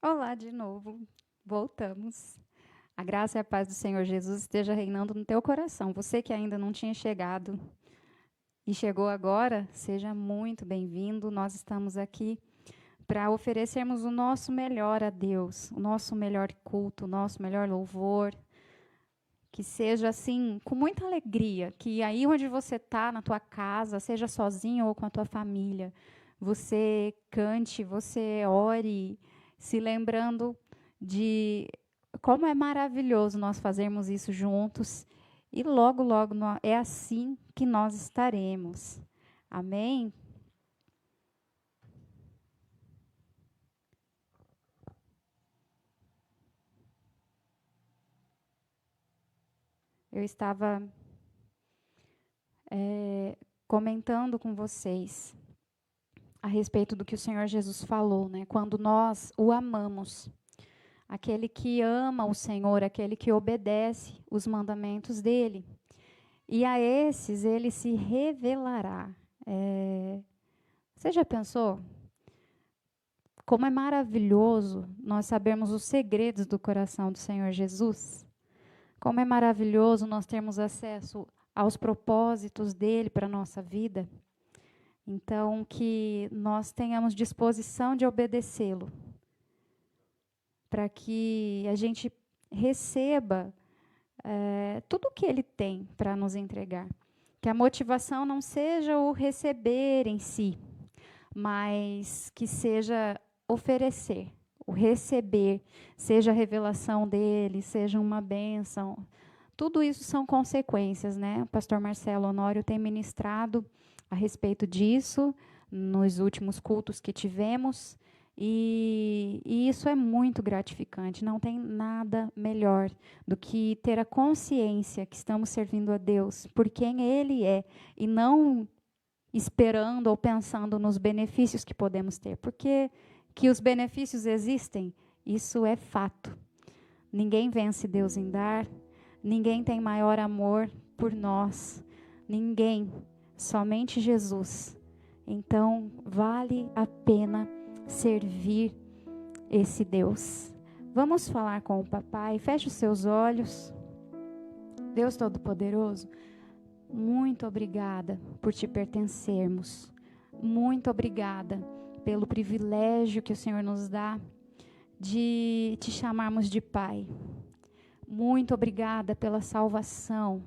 Olá de novo, voltamos. A graça e a paz do Senhor Jesus esteja reinando no teu coração. Você que ainda não tinha chegado e chegou agora, seja muito bem-vindo. Nós estamos aqui para oferecermos o nosso melhor a Deus, o nosso melhor culto, o nosso melhor louvor. Que seja assim, com muita alegria, que aí onde você está, na tua casa, seja sozinho ou com a tua família, você cante, você ore, se lembrando de como é maravilhoso nós fazermos isso juntos. E logo, logo é assim que nós estaremos. Amém? Eu estava comentando com vocês a respeito do que o Senhor Jesus falou, né? Quando nós o amamos. Aquele que ama o Senhor, aquele que obedece os mandamentos dele. E a esses ele se revelará. Você já pensou? Como é maravilhoso nós sabermos os segredos do coração do Senhor Jesus? Como é maravilhoso nós termos acesso aos propósitos dele para a nossa vida? Então, que nós tenhamos disposição de obedecê-lo, para que a gente receba tudo o que ele tem para nos entregar. Que a motivação não seja o receber em si, mas que seja oferecer, o receber, seja a revelação dele, seja uma bênção. Tudo isso são consequências, né? O pastor Marcelo Honório tem ministrado a respeito disso nos últimos cultos que tivemos. E isso é muito gratificante. Não tem nada melhor do que ter a consciência que estamos servindo a Deus por quem Ele é e não esperando ou pensando nos benefícios que podemos ter. Porque que os benefícios existem, isso é fato. Ninguém vence Deus em dar, ninguém tem maior amor por nós. Ninguém, somente Jesus. Então, vale a pena servir esse Deus. Vamos falar com o papai. Feche os seus olhos. Deus Todo-Poderoso, muito obrigada por te pertencermos. Muito obrigada pelo privilégio que o Senhor nos dá de te chamarmos de Pai. Muito obrigada pela salvação.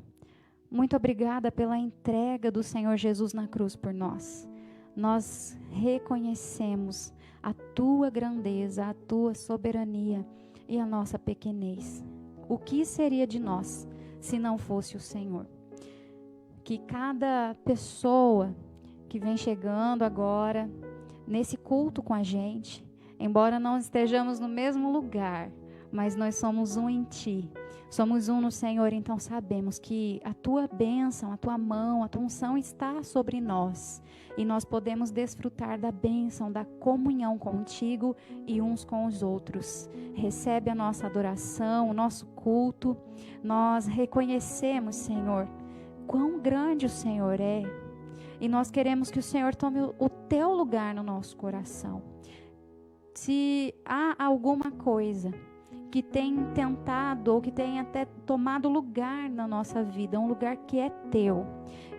Muito obrigada pela entrega do Senhor Jesus na cruz por nós. Nós reconhecemos a tua grandeza, a tua soberania e a nossa pequenez. O que seria de nós se não fosse o Senhor? Que cada pessoa que vem chegando agora nesse culto com a gente, embora não estejamos no mesmo lugar, mas nós somos um em Ti. Somos um no Senhor, então sabemos que a Tua bênção, a Tua mão, a Tua unção está sobre nós. E nós podemos desfrutar da bênção, da comunhão contigo e uns com os outros. Recebe a nossa adoração, o nosso culto. Nós reconhecemos, Senhor, quão grande o Senhor é. E nós queremos que o Senhor tome o Teu lugar no nosso coração. Se há alguma coisa que tem tentado ou que tem até tomado lugar na nossa vida, um lugar que é Teu,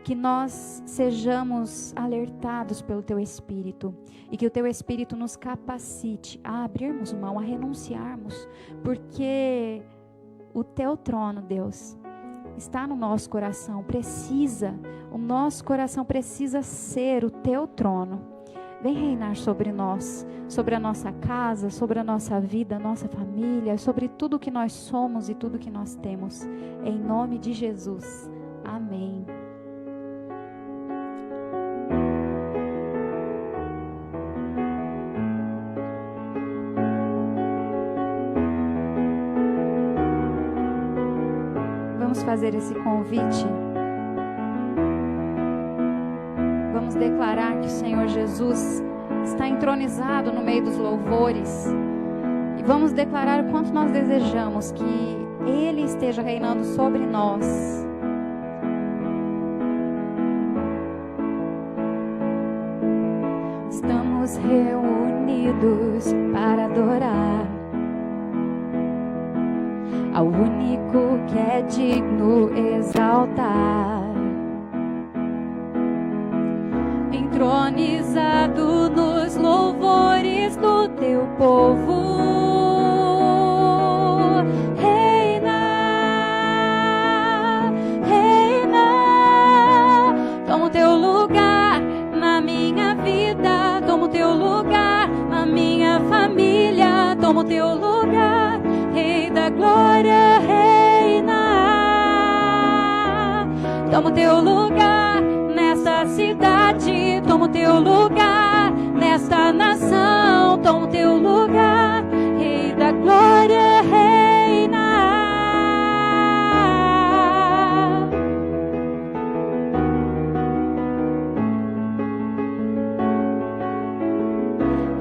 que nós sejamos alertados pelo Teu Espírito e que o Teu Espírito nos capacite a abrirmos mão, a renunciarmos, porque o Teu trono, Deus, está no nosso coração, o nosso coração precisa ser o Teu trono. Vem reinar sobre nós, sobre a nossa casa, sobre a nossa vida, a nossa família, sobre tudo que nós somos e tudo que nós temos. Em nome de Jesus. Amém. Vamos fazer esse convite. Vamos declarar que o Senhor Jesus está entronizado no meio dos louvores. E vamos declarar o quanto nós desejamos que Ele esteja reinando sobre nós. Estamos reunidos reunidos para adorar ao único que é digno exaltar, entronizado nos louvores do teu povo. Reina, reina, toma o teu lugar na minha vida, toma o teu lugar na minha família, toma o teu lugar, Rei da glória, reina. Toma o teu lugar nesta cidade, toma o teu lugar nesta nação, toma o teu lugar, Rei da glória, reina.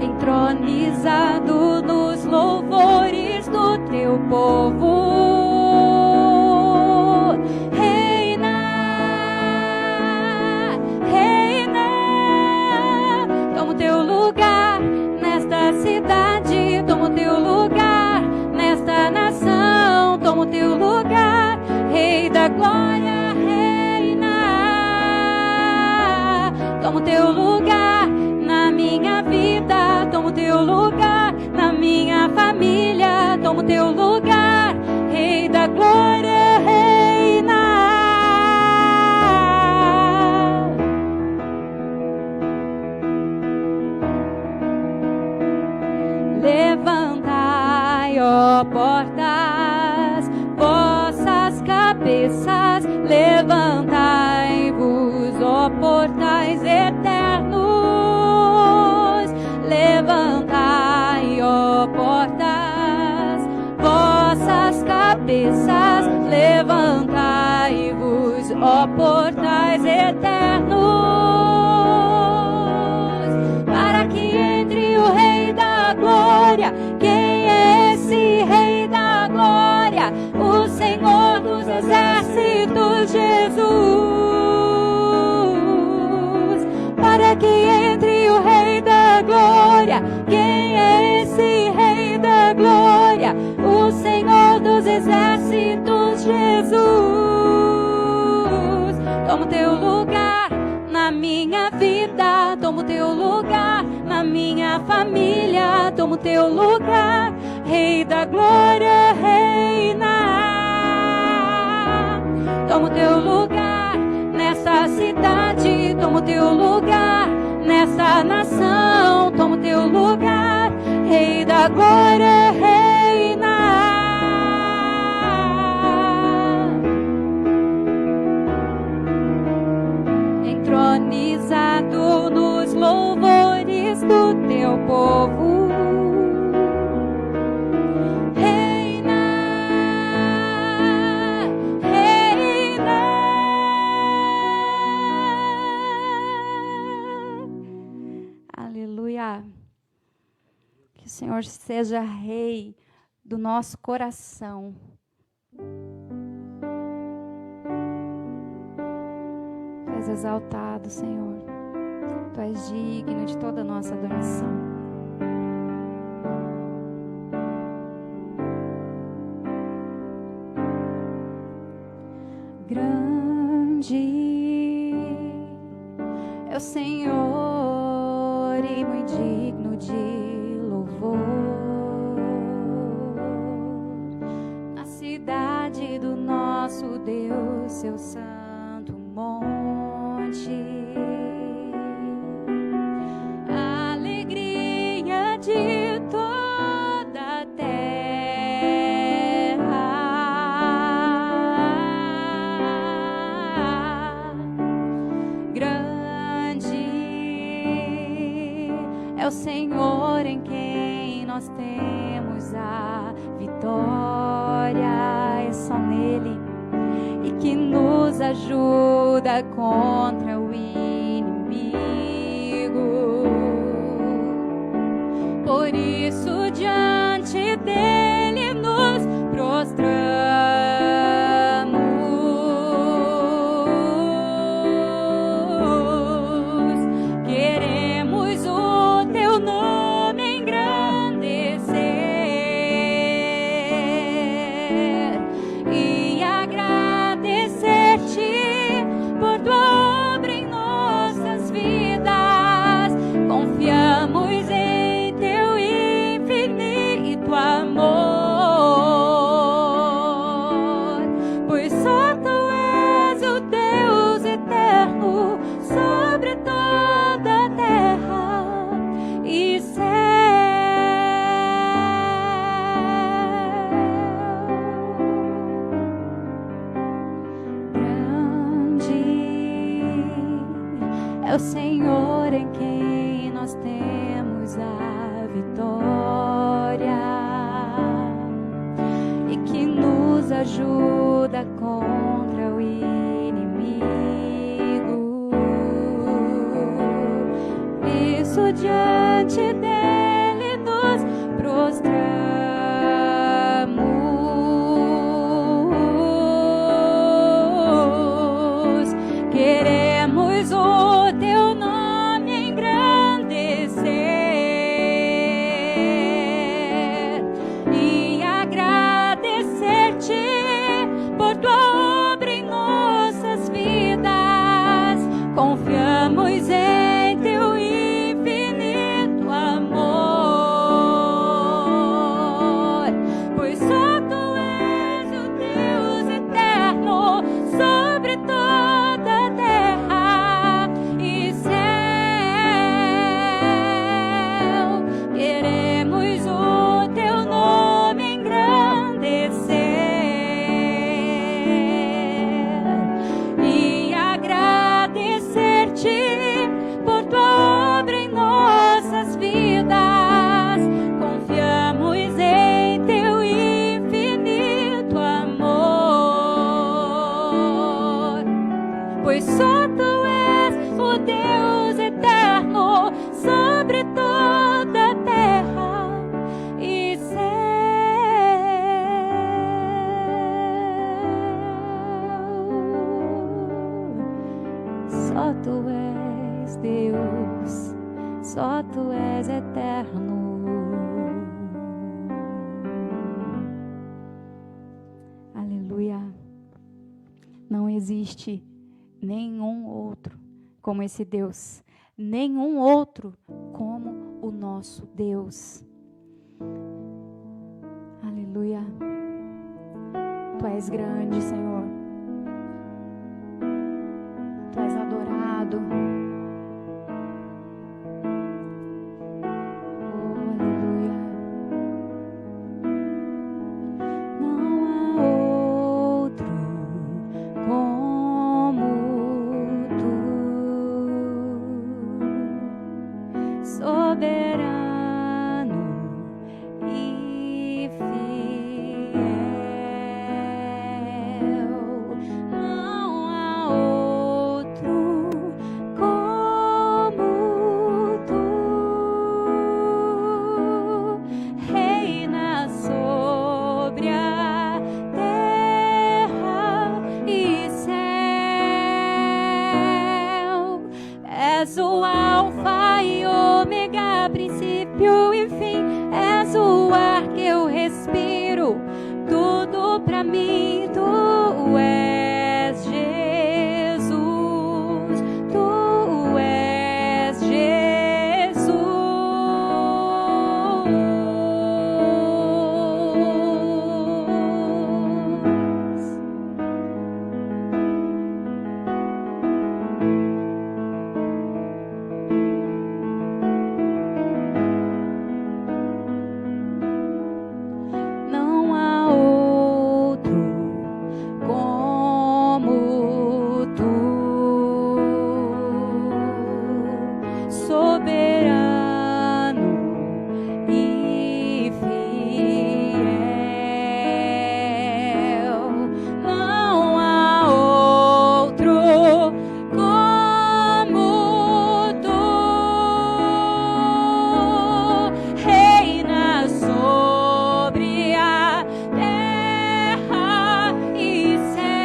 Entronizado nos louvores do teu povo. Reina, reina, toma o teu lugar nesta cidade, toma o teu lugar nesta nação, toma o teu lugar, Rei da glória, reina. Toma o teu lugar na minha vida, toma o teu lugar na minha família, toma o teu lugar, Rei da glória, reina. Levantai, ó portas, vossas cabeças, levantai-vos, ó portais eternos. Levantai, ó portas, vossas cabeças, levantai-vos, ó portais eternos, para que entre o Rei da glória. Quem é esse Rei da glória? O Senhor dos exércitos, Jesus. Para que entre o Rei da glória. Quem é esse Rei da glória? O Senhor dos exércitos, Jesus. Toma o teu lugar na minha vida, toma o teu lugar na minha família, toma o teu lugar, Rei da glória, reina. Toma o teu lugar nessa cidade, toma o teu lugar nessa nação, toma o teu lugar, Rei da glória, reina. Entronizado nos louvores do teu povo. Reina, reina. Aleluia. Que o Senhor seja Rei do nosso coração. Tu és exaltado, Senhor. Tu és digno de toda a nossa adoração. Grande é o Senhor e muito digno de louvor. Na cidade do nosso Deus, seu santo monte. A alegria de toda a terra. Grande é o Senhor em quem nós temos a vitória. É só nele e que nos ajuda contra o inimigo. Por isso diante dele nos prostramos. Queremos o teu nome É o Senhor em quem nós temos a vitória e que nos ajuda contra o inimigo. Isso diante dele nos prostramos. Queremos o teu nome engrandecer e agradecer-te por tua obra em nossas vidas. Confiamos em teu infinito amor, pois só tu és o Deus eterno sobre toda a terra e céu. Queremos o teu nome engrandecer e agradecer-te por tua obra em nossas vidas. Confiamos em teu infinito amor, pois só tu és o Deus eterno sobre toda a terra e céu. Só tu és Deus, só tu és eterno. Aleluia. Não existe nenhum outro como esse Deus, nenhum outro como o nosso Deus. Aleluia. Tu és grande, Senhor. Tu és adorado. Oh, aleluia. Não há outro como tu, soberano e fiel. Não há outro como tu, reina sobre a terra e céu. És o Alfa e Ômega, princípio e fim. És o ar que eu respiro, tudo pra mim. Tu és Jesus, tu és Jesus. Não há outro como tu, soberano e fiel. Não há outro como tu, reina sobre a terra e céu.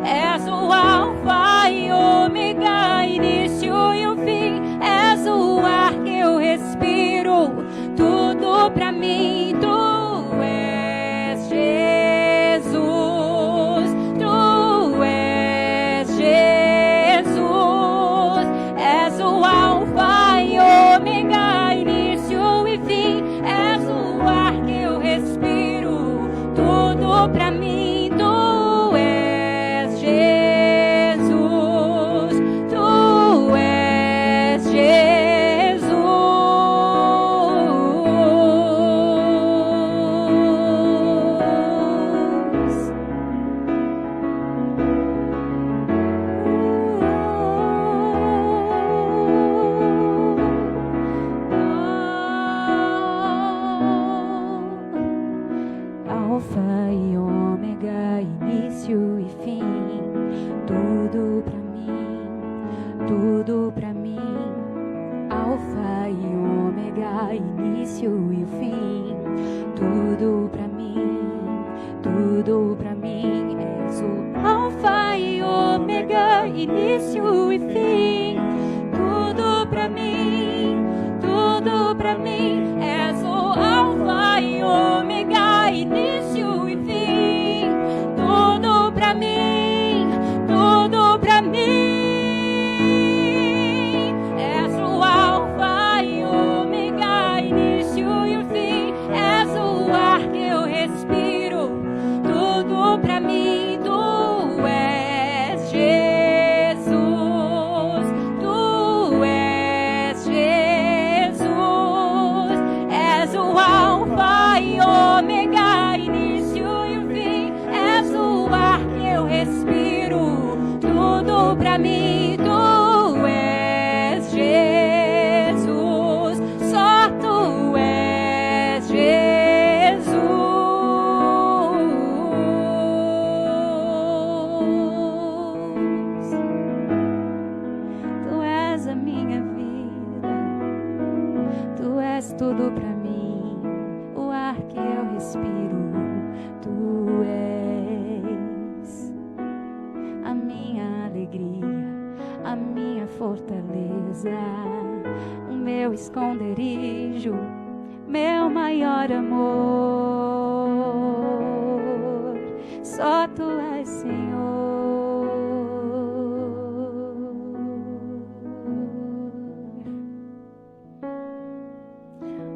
És o Alfa e Ômega, início tudo pra mim, Alfa e Ômega, início e fim, tudo pra mim, és o Alfa e Ômega, início e fim, tudo pra mim, és o Alfa e Ômega, início e fim, tudo pra mim, és o Alfa e Ômega, início e fim, és o ar que eu respiro, tudo pra mim, tu és Jesus, tu és Jesus, és o Alfa e Ômega, início e fim, és o ar que eu respiro, tudo pra mim, tu és Jesus, só tu és Jesus, tu és a minha vida, tu és tudo pra mim, o ar que eu respiro, tu és a minha alegria, a minha fortaleza, o meu esconderijo, meu maior amor, só tu és Senhor.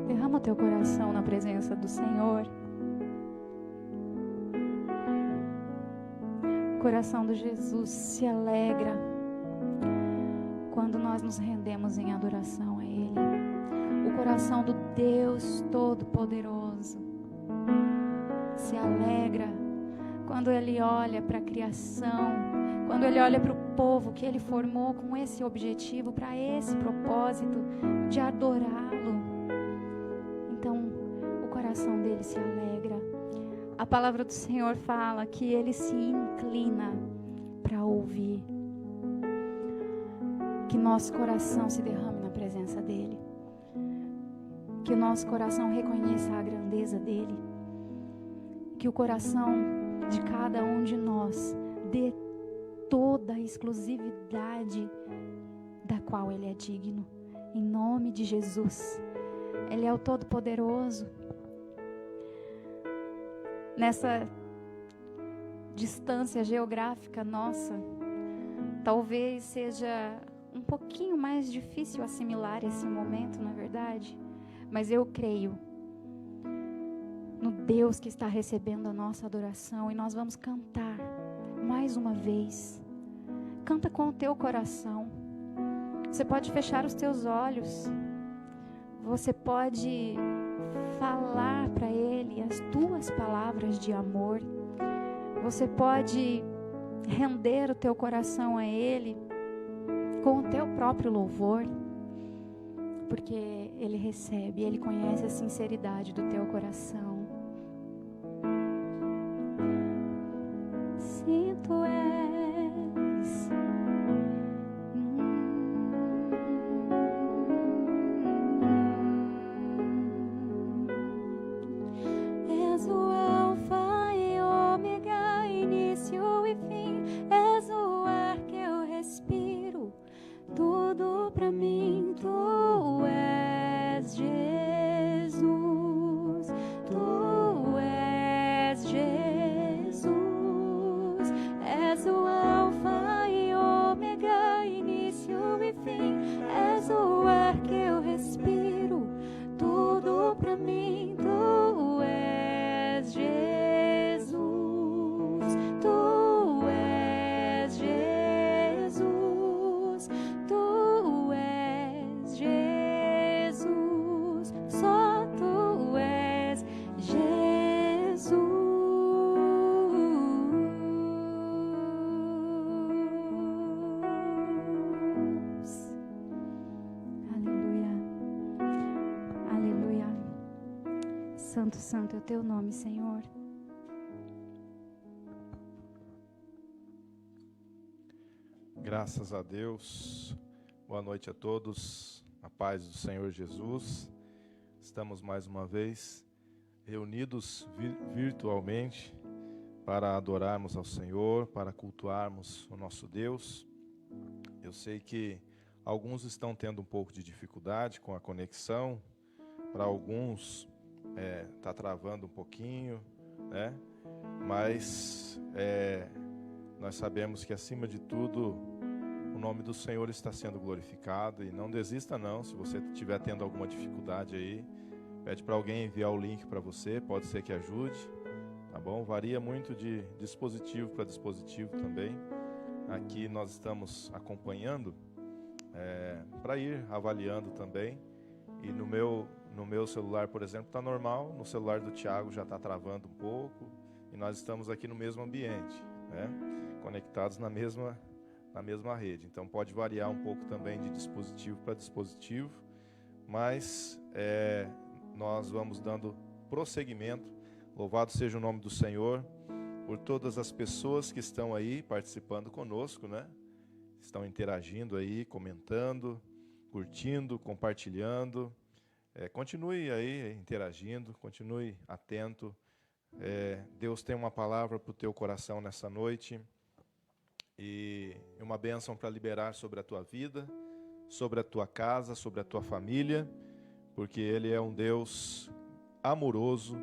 Derrama o teu coração na presença do Senhor. O coração de Jesus se alegra quando nós nos rendemos em adoração a Ele. O coração do Deus Todo-Poderoso se alegra quando Ele olha para a criação, quando Ele olha para o povo que Ele formou com esse objetivo, para esse propósito de adorá-lo. Então, o coração dele se alegra. A palavra do Senhor fala que Ele se inclina para ouvir. Que nosso coração se derrame na presença dEle. Que o nosso coração reconheça a grandeza dEle. Que o coração de cada um de nós dê toda a exclusividade da qual Ele é digno. Em nome de Jesus. Ele é o Todo-Poderoso. Nessa distância geográfica nossa, talvez seja um pouquinho mais difícil assimilar esse momento, não é verdade? Mas eu creio no Deus que está recebendo a nossa adoração, e nós vamos cantar mais uma vez. Canta com o teu coração. Você pode fechar os teus olhos. Você pode falar para Ele as tuas palavras de amor. Você pode render o teu coração a Ele com o teu próprio louvor, porque Ele recebe, Ele conhece a sinceridade do teu coração. Se tu és és o Alfa e Ômega, início e fim, és o ar que eu respiro, tudo pra mim, tu és Jesus, tu és Jesus, és o Alfa e Ômega, início e fim, és o ar que eu respiro, tudo pra mim, tu és Jesus, tu és Jesus, tu és Jesus, só tu és Jesus. Aleluia, aleluia. Santo, santo é o teu nome, Senhor. Graças a Deus. Boa noite a todos. A paz do Senhor Jesus. Estamos mais uma vez reunidos virtualmente para adorarmos ao Senhor, para cultuarmos o nosso Deus. Eu sei que alguns estão tendo um pouco de dificuldade com a conexão. Para alguns está travando um pouquinho, né? Mas nós sabemos que acima de tudo o nome do Senhor está sendo glorificado. E não desista não, se você estiver tendo alguma dificuldade aí, pede para alguém enviar o link para você, pode ser que ajude, tá bom? Varia muito de dispositivo para dispositivo também. Aqui nós estamos acompanhando para ir avaliando também. E no meu celular, por exemplo, está normal, no celular do Tiago já está travando um pouco. E nós estamos aqui no mesmo ambiente, né? Conectados na mesma rede. Então pode variar um pouco também de dispositivo para dispositivo, mas nós vamos dando prosseguimento. Louvado seja o nome do Senhor por todas as pessoas que estão aí participando conosco, né? Estão interagindo aí, comentando, curtindo, compartilhando. Continue aí interagindo, continue atento. Deus tem uma palavra para o teu coração nessa noite e uma bênção para liberar sobre a tua vida, sobre a tua casa, sobre a tua família, porque Ele é um Deus amoroso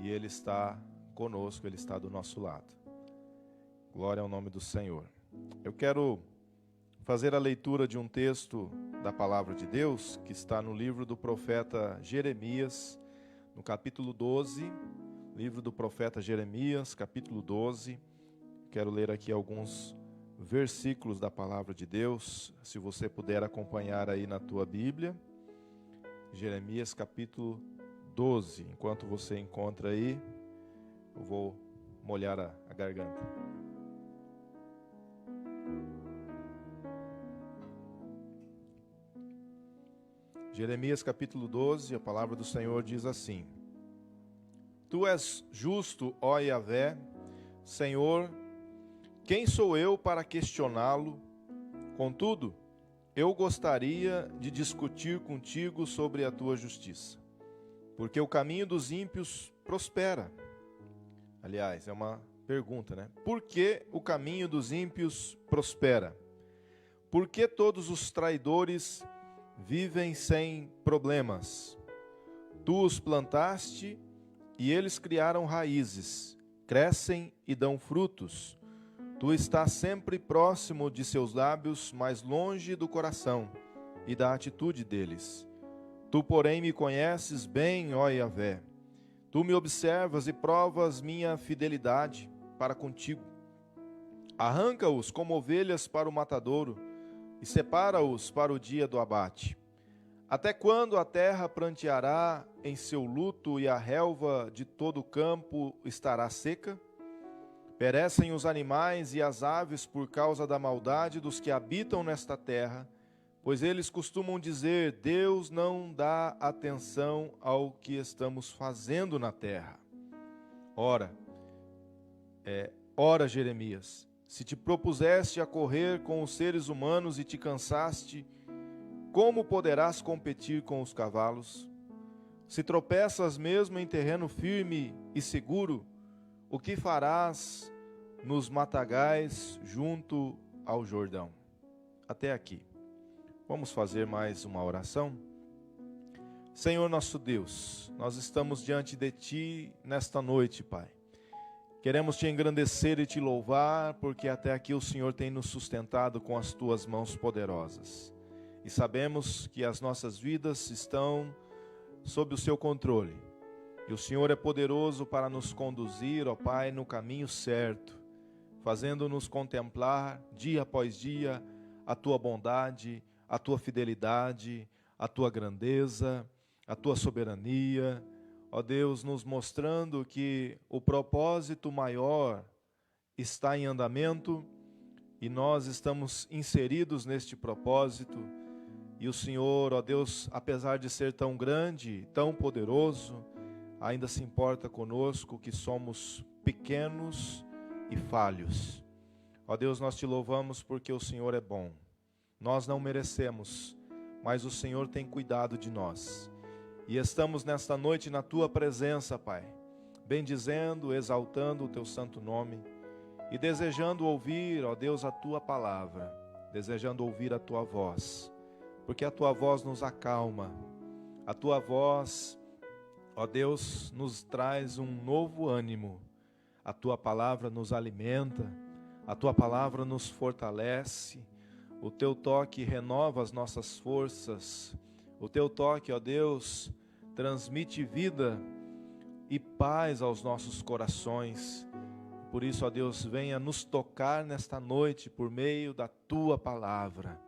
e Ele está conosco, Ele está do nosso lado. Glória ao nome do Senhor. Eu quero fazer a leitura de um texto da palavra de Deus que está no livro do profeta Jeremias, no capítulo 12. Livro do profeta Jeremias, capítulo 12. Quero ler aqui alguns versículos da palavra de Deus, se você puder acompanhar aí na tua Bíblia. Jeremias, capítulo 12. Enquanto você encontra aí, eu vou molhar a garganta. Jeremias, capítulo 12, a palavra do Senhor diz assim: Tu és justo, ó Yahvé, Senhor, quem sou eu para questioná-lo? Contudo, eu gostaria de discutir contigo sobre a tua justiça, porque o caminho dos ímpios prospera. Aliás, é uma pergunta, né? Por que o caminho dos ímpios prospera? Por que todos os traidores vivem sem problemas? Tu os plantaste e eles criaram raízes, crescem e dão frutos. Tu estás sempre próximo de seus lábios, mas longe do coração e da atitude deles. Tu, porém, me conheces bem, ó Yahvé. Tu me observas e provas minha fidelidade para contigo. Arranca-os como ovelhas para o matadouro e separa-os para o dia do abate. Até quando a terra pranteará em seu luto e a relva de todo o campo estará seca? Perecem os animais e as aves por causa da maldade dos que habitam nesta terra, pois eles costumam dizer: Deus não dá atenção ao que estamos fazendo na terra. Ora, Jeremias, se te propuseste a correr com os seres humanos e te cansaste, como poderás competir com os cavalos? Se tropeças mesmo em terreno firme e seguro, o que farás nos matagais junto ao Jordão? Até aqui. Vamos fazer mais uma oração? Senhor nosso Deus, nós estamos diante de Ti nesta noite, Pai. Queremos Te engrandecer e Te louvar, porque até aqui o Senhor tem nos sustentado com as Tuas mãos poderosas. E sabemos que as nossas vidas estão sob o Seu controle. E o Senhor é poderoso para nos conduzir, ó Pai, no caminho certo, fazendo-nos contemplar dia após dia a Tua bondade, a Tua fidelidade, a Tua grandeza, a Tua soberania. Ó Deus, nos mostrando que o propósito maior está em andamento e nós estamos inseridos neste propósito. E o Senhor, ó Deus, apesar de ser tão grande, tão poderoso, ainda se importa conosco que somos pequenos e falhos. Ó Deus, nós te louvamos porque o Senhor é bom. Nós não merecemos, mas o Senhor tem cuidado de nós. E estamos nesta noite na tua presença, Pai, bendizendo, exaltando o teu santo nome e desejando ouvir, ó Deus, a tua palavra, desejando ouvir a tua voz, porque a tua voz nos acalma, a tua voz, ó Deus, nos traz um novo ânimo, a tua palavra nos alimenta, a tua palavra nos fortalece, o teu toque renova as nossas forças, o teu toque, ó Deus, transmite vida e paz aos nossos corações. Por isso, ó Deus, venha nos tocar nesta noite por meio da tua palavra.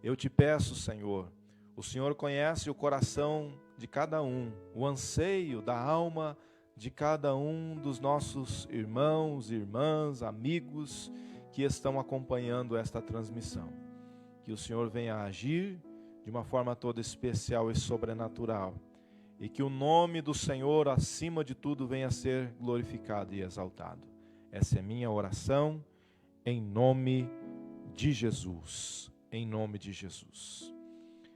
Eu te peço, Senhor, o Senhor conhece o coração de cada um, o anseio da alma de cada um dos nossos irmãos, irmãs, amigos que estão acompanhando esta transmissão. Que o Senhor venha agir de uma forma toda especial e sobrenatural. E que o nome do Senhor, acima de tudo, venha a ser glorificado e exaltado. Essa é minha oração, em nome de Jesus. Em nome de Jesus.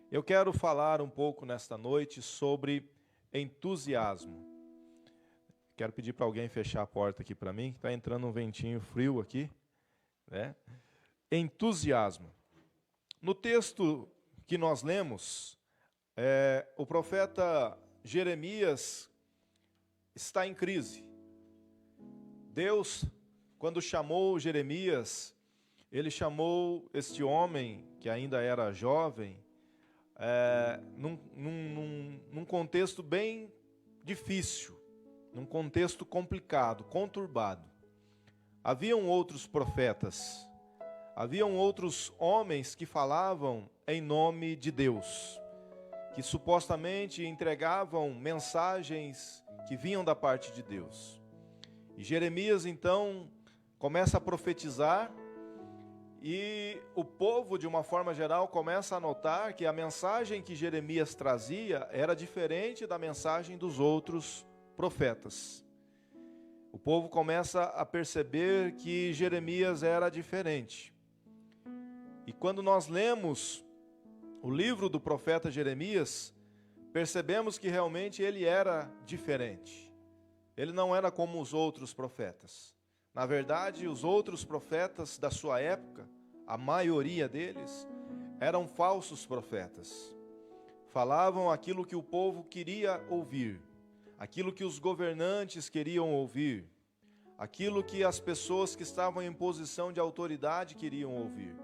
Eu quero falar um pouco nesta noite sobre entusiasmo. Quero pedir para alguém fechar a porta aqui para mim, que está entrando um ventinho frio aqui, né? Entusiasmo. No texto que nós lemos, o profeta Jeremias está em crise. Deus, quando chamou Jeremias, ele chamou este homem, que ainda era jovem, num contexto bem difícil, num contexto complicado, conturbado. Haviam outros profetas, haviam outros homens que falavam em nome de Deus, que supostamente entregavam mensagens que vinham da parte de Deus. E Jeremias então começa a profetizar, e o povo, de uma forma geral, começa a notar que a mensagem que Jeremias trazia era diferente da mensagem dos outros profetas. O povo começa a perceber que Jeremias era diferente. E quando nós lemos o livro do profeta Jeremias, percebemos que realmente ele era diferente. Ele não era como os outros profetas. Na verdade, os outros profetas da sua época, a maioria deles, eram falsos profetas. Falavam aquilo que o povo queria ouvir, aquilo que os governantes queriam ouvir, aquilo que as pessoas que estavam em posição de autoridade queriam ouvir.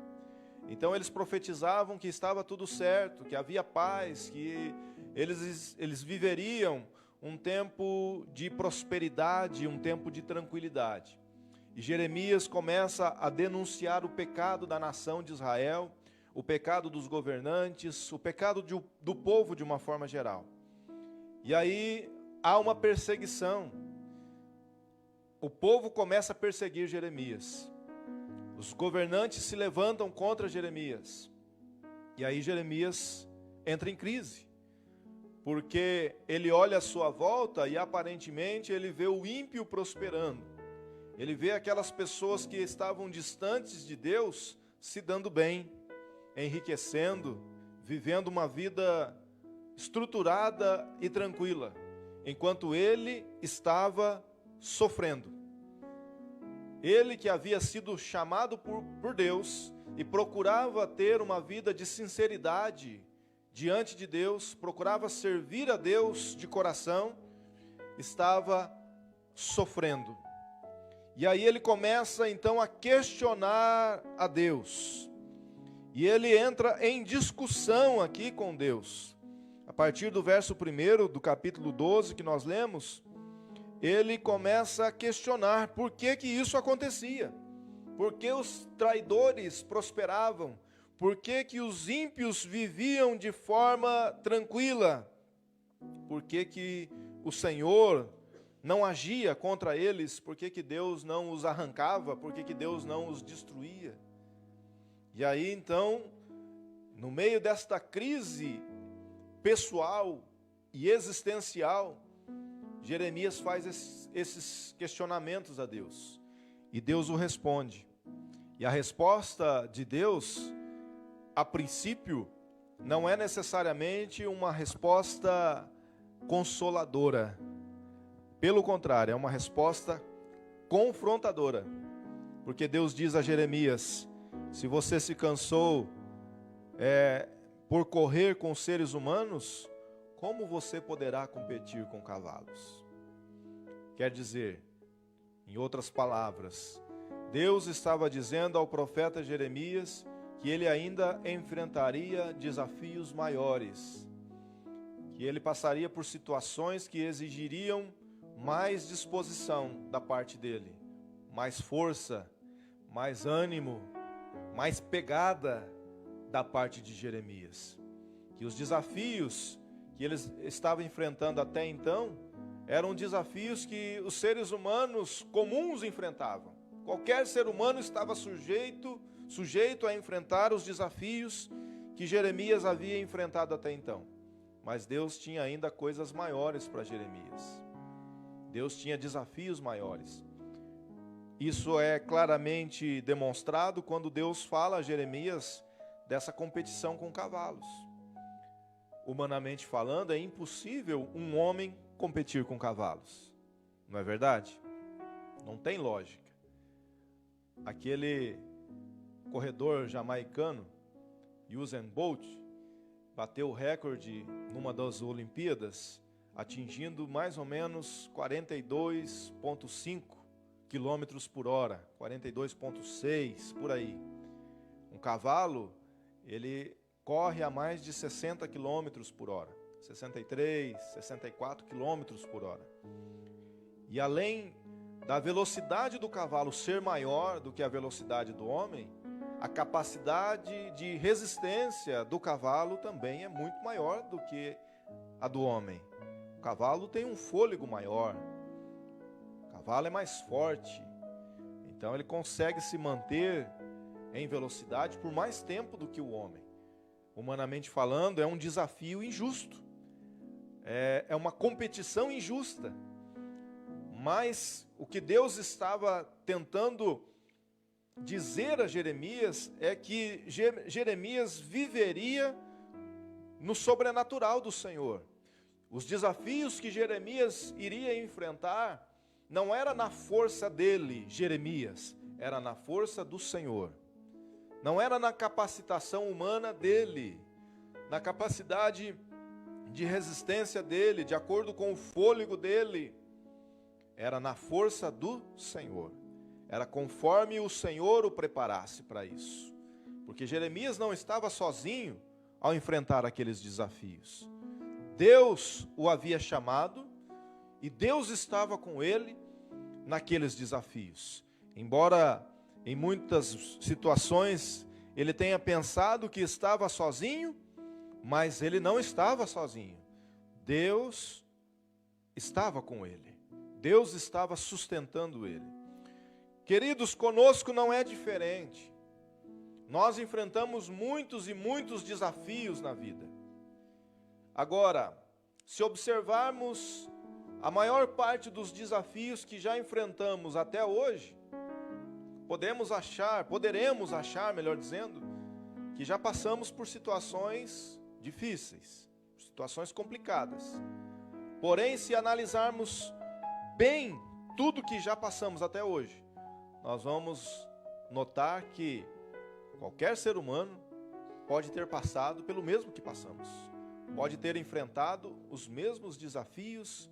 Então eles profetizavam que estava tudo certo, que havia paz, que eles viveriam um tempo de prosperidade, um tempo de tranquilidade. E Jeremias começa a denunciar o pecado da nação de Israel, o pecado dos governantes, o pecado do povo de uma forma geral. E aí há uma perseguição. O povo começa a perseguir Jeremias. Os governantes se levantam contra Jeremias. E aí Jeremias entra em crise, porque ele olha à sua volta e aparentemente ele vê o ímpio prosperando. Ele vê aquelas pessoas que estavam distantes de Deus se dando bem, enriquecendo, vivendo uma vida estruturada e tranquila, enquanto ele estava sofrendo. Ele que havia sido chamado por Deus e procurava ter uma vida de sinceridade diante de Deus, procurava servir a Deus de coração, estava sofrendo. E aí ele começa então a questionar a Deus. E ele entra em discussão aqui com Deus. A partir do verso 1 do capítulo 12 que nós lemos, ele começa a questionar por que isso acontecia. Por que os traidores prosperavam? Por que os ímpios viviam de forma tranquila? Por que o Senhor não agia contra eles? Por que Deus não os arrancava? Por que Deus não os destruía? E aí então, no meio desta crise pessoal e existencial, Jeremias faz esses questionamentos a Deus. E Deus o responde. E a resposta de Deus, a princípio, não é necessariamente uma resposta consoladora. Pelo contrário, é uma resposta confrontadora. Porque Deus diz a Jeremias: se você se cansou por correr com seres humanos, como você poderá competir com cavalos? Quer dizer, em outras palavras, Deus estava dizendo ao profeta Jeremias que ele ainda enfrentaria desafios maiores, que ele passaria por situações que exigiriam mais disposição da parte dele, mais força, mais ânimo, mais pegada da parte de Jeremias. Que os desafios que eles estavam enfrentando até então eram desafios que os seres humanos comuns enfrentavam. Qualquer ser humano estava sujeito a enfrentar os desafios que Jeremias havia enfrentado até então. Mas Deus tinha ainda coisas maiores para Jeremias. Deus tinha desafios maiores. Isso é claramente demonstrado quando Deus fala a Jeremias dessa competição com cavalos. Humanamente falando, é impossível um homem competir com cavalos. Não é verdade? Não tem lógica. Aquele corredor jamaicano, Usain Bolt, bateu o recorde numa das Olimpíadas, atingindo mais ou menos 42,5 quilômetros por hora, 42,6 por aí. Um cavalo, ele corre a mais de 60 quilômetros por hora, 63, 64 quilômetros por hora. E além da velocidade do cavalo ser maior do que a velocidade do homem, a capacidade de resistência do cavalo também é muito maior do que a do homem. O cavalo tem um fôlego maior, o cavalo é mais forte, então ele consegue se manter em velocidade por mais tempo do que o homem. Humanamente falando, é um desafio injusto, é uma competição injusta. Mas o que Deus estava tentando dizer a Jeremias é que Jeremias viveria no sobrenatural do Senhor. Os desafios que Jeremias iria enfrentar não era na força dele, Jeremias, era na força do Senhor. Não era na capacitação humana dele, na capacidade de resistência dele, de acordo com o fôlego dele. Era na força do Senhor. Era conforme o Senhor o preparasse para isso. Porque Jeremias não estava sozinho ao enfrentar aqueles desafios. Deus o havia chamado e Deus estava com ele naqueles desafios. Embora em muitas situações ele tenha pensado que estava sozinho, mas ele não estava sozinho. Deus estava com ele. Deus estava sustentando ele. Queridos, conosco não é diferente. Nós enfrentamos muitos e muitos desafios na vida. Agora, se observarmos a maior parte dos desafios que já enfrentamos até hoje, poderemos achar, melhor dizendo, que já passamos por situações difíceis, situações complicadas. Porém, se analisarmos bem tudo que já passamos até hoje, nós vamos notar que qualquer ser humano pode ter passado pelo mesmo que passamos, pode ter enfrentado os mesmos desafios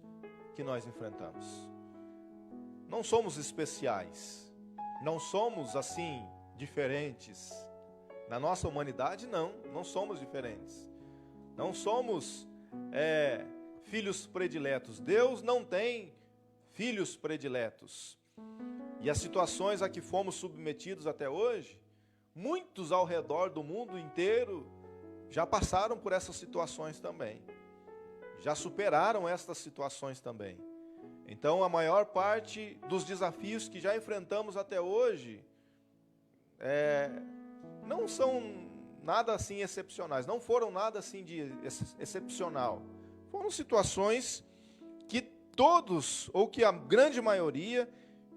que nós enfrentamos. Não somos especiais, não somos assim diferentes. Na nossa humanidade não somos diferentes. Não somos filhos prediletos. Deus não tem filhos prediletos. E as situações a que fomos submetidos até hoje, muitos ao redor do mundo inteiro já passaram por essas situações também. Já superaram estas situações também. Então, a maior parte dos desafios que já enfrentamos até hoje não são nada assim excepcionais, não foram nada assim de excepcional. Foram situações que todos, ou que a grande maioria,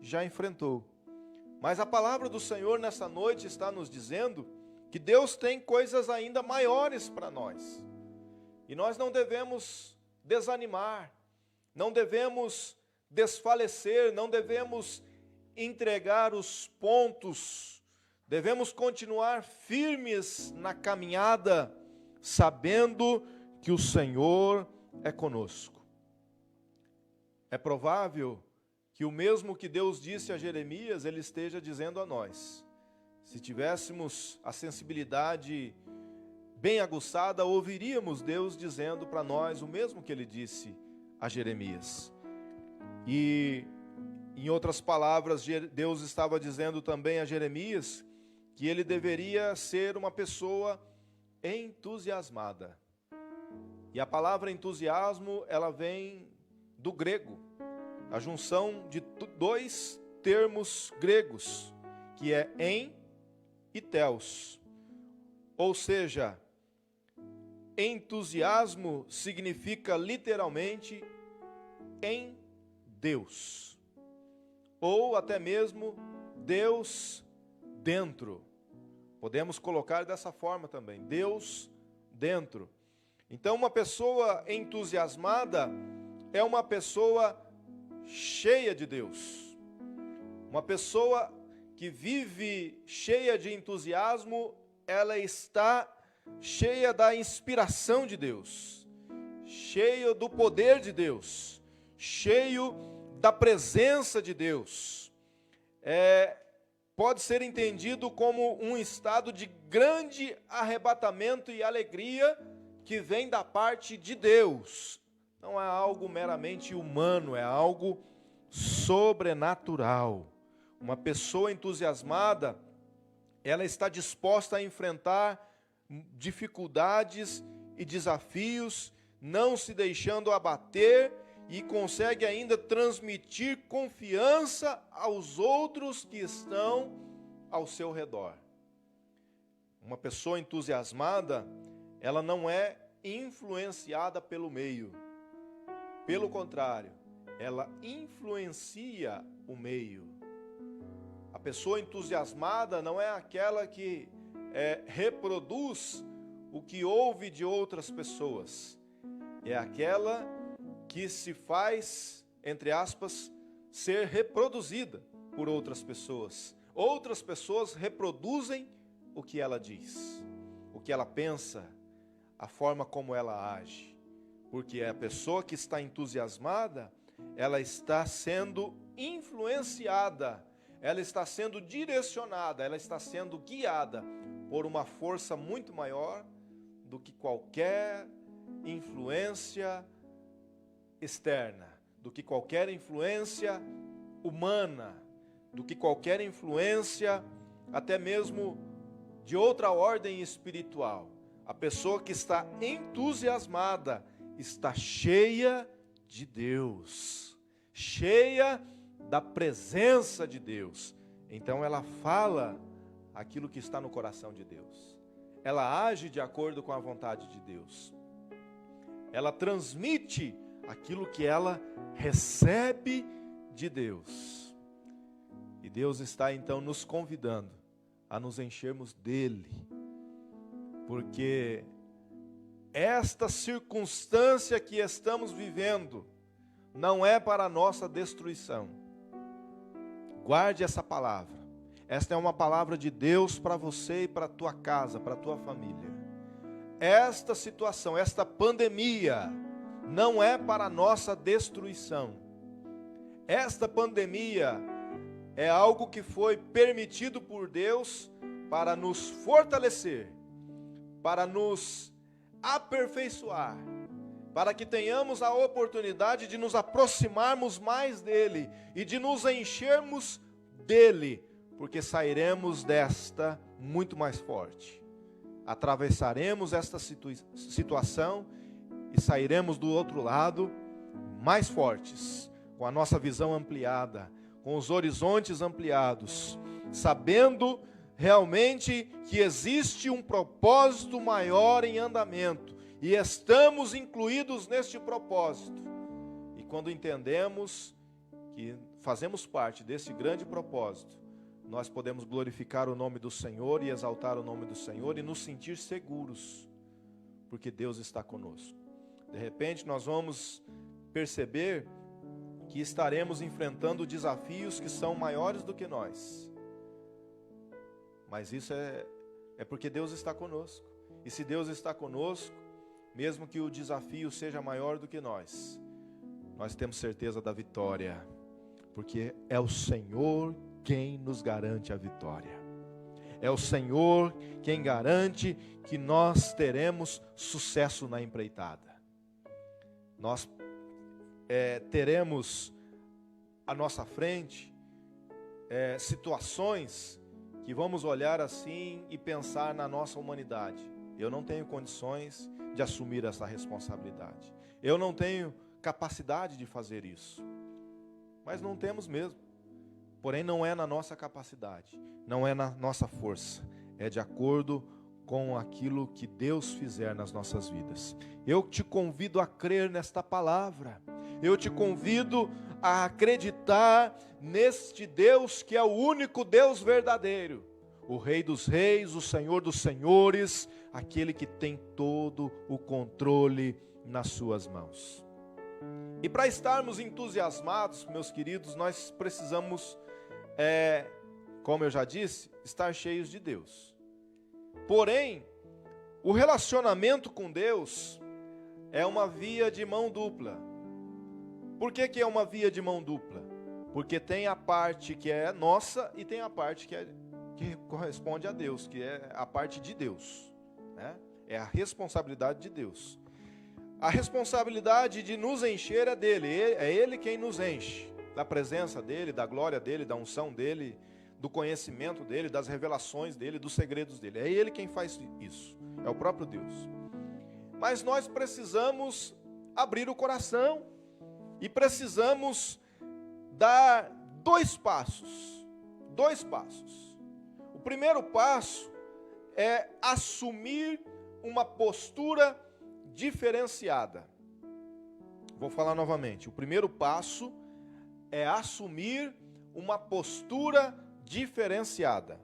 já enfrentou. Mas a palavra do Senhor nessa noite está nos dizendo que Deus tem coisas ainda maiores para nós. E nós não devemos desanimar, não devemos desfalecer, não devemos entregar os pontos, devemos continuar firmes na caminhada, sabendo que o Senhor é conosco. É provável que o mesmo que Deus disse a Jeremias, Ele esteja dizendo a nós. Se tivéssemos a sensibilidade bem aguçada, ouviríamos Deus dizendo para nós o mesmo que Ele disse a Jeremias. E, em outras palavras, Deus estava dizendo também a Jeremias que ele deveria ser uma pessoa entusiasmada. E a palavra entusiasmo, ela vem do grego, a junção de dois termos gregos, que é em e teos. Ou seja, entusiasmo significa literalmente em Deus, ou até mesmo Deus dentro. Podemos colocar dessa forma também, Deus dentro. Então, uma pessoa entusiasmada é uma pessoa cheia de Deus. Uma pessoa que vive cheia de entusiasmo, ela está cheia da inspiração de Deus, cheia do poder de Deus, cheio da presença de Deus. Pode ser entendido como um estado de grande arrebatamento e alegria que vem da parte de Deus. Não é algo meramente humano, é algo sobrenatural. Uma pessoa entusiasmada, ela está disposta a enfrentar dificuldades e desafios, não se deixando abater, e consegue ainda transmitir confiança aos outros que estão ao seu redor. Uma pessoa entusiasmada, ela não é influenciada pelo meio. Pelo contrário, ela influencia o meio. A pessoa entusiasmada não é aquela que reproduz o que ouve de outras pessoas. É aquela que se faz, entre aspas, ser reproduzida por outras pessoas. Outras pessoas reproduzem o que ela diz, o que ela pensa, a forma como ela age. Porque a pessoa que está entusiasmada, ela está sendo influenciada, ela está sendo direcionada, ela está sendo guiada por uma força muito maior do que qualquer influência externa, do que qualquer influência humana, do que qualquer influência até mesmo de outra ordem espiritual. A pessoa que está entusiasmada está cheia de Deus, cheia da presença de Deus. Então ela fala aquilo que está no coração de Deus. Ela age de acordo com a vontade de Deus. Ela transmite aquilo que ela recebe de Deus. E Deus está então nos convidando a nos enchermos dele. Porque esta circunstância que estamos vivendo não é para a nossa destruição. Guarde essa palavra. Esta é uma palavra de Deus para você e para a tua casa, para a tua família. Esta situação, esta pandemia, não é para a nossa destruição. Esta pandemia é algo que foi permitido por Deus para nos fortalecer, para nos aperfeiçoar, para que tenhamos a oportunidade de nos aproximarmos mais dele e de nos enchermos dele, porque sairemos desta muito mais forte. Atravessaremos esta situação e sairemos do outro lado mais fortes, com a nossa visão ampliada, com os horizontes ampliados, sabendo realmente que existe um propósito maior em andamento e estamos incluídos neste propósito. E quando entendemos que fazemos parte desse grande propósito, nós podemos glorificar o nome do Senhor e exaltar o nome do Senhor e nos sentir seguros, porque Deus está conosco. De repente nós vamos perceber que estaremos enfrentando desafios que são maiores do que nós. Mas isso é porque Deus está conosco. E se Deus está conosco, mesmo que o desafio seja maior do que nós temos certeza da vitória, porque é o Senhor quem nos garante a vitória. É o Senhor quem garante que nós teremos sucesso na empreitada. Nós teremos à nossa frente situações que vamos olhar assim e pensar na nossa humanidade. Eu não tenho condições de assumir essa responsabilidade. Eu não tenho capacidade de fazer isso. Mas não temos mesmo. Porém, não é na nossa capacidade, não é na nossa força. É de acordo com aquilo que Deus fizer nas nossas vidas. Eu te convido a crer nesta palavra. Eu te convido a acreditar neste Deus que é o único Deus verdadeiro. O Rei dos Reis, o Senhor dos Senhores, aquele que tem todo o controle nas suas mãos. E para estarmos entusiasmados, meus queridos, nós precisamos, como eu já disse, estar cheios de Deus. Porém, o relacionamento com Deus é uma via de mão dupla. Por que é uma via de mão dupla? Porque tem a parte que é nossa e tem a parte que corresponde a Deus, que é a parte de Deus, né? É a responsabilidade de Deus. A responsabilidade de nos encher é dele, é ele quem nos enche, da presença dele, da glória dele, da unção dele, do conhecimento dele, das revelações dele, dos segredos dele. É ele quem faz isso, é o próprio Deus. Mas nós precisamos abrir o coração e precisamos dar dois passos. O primeiro passo é assumir uma postura diferenciada. Vou falar novamente. O primeiro passo é assumir uma postura diferenciada.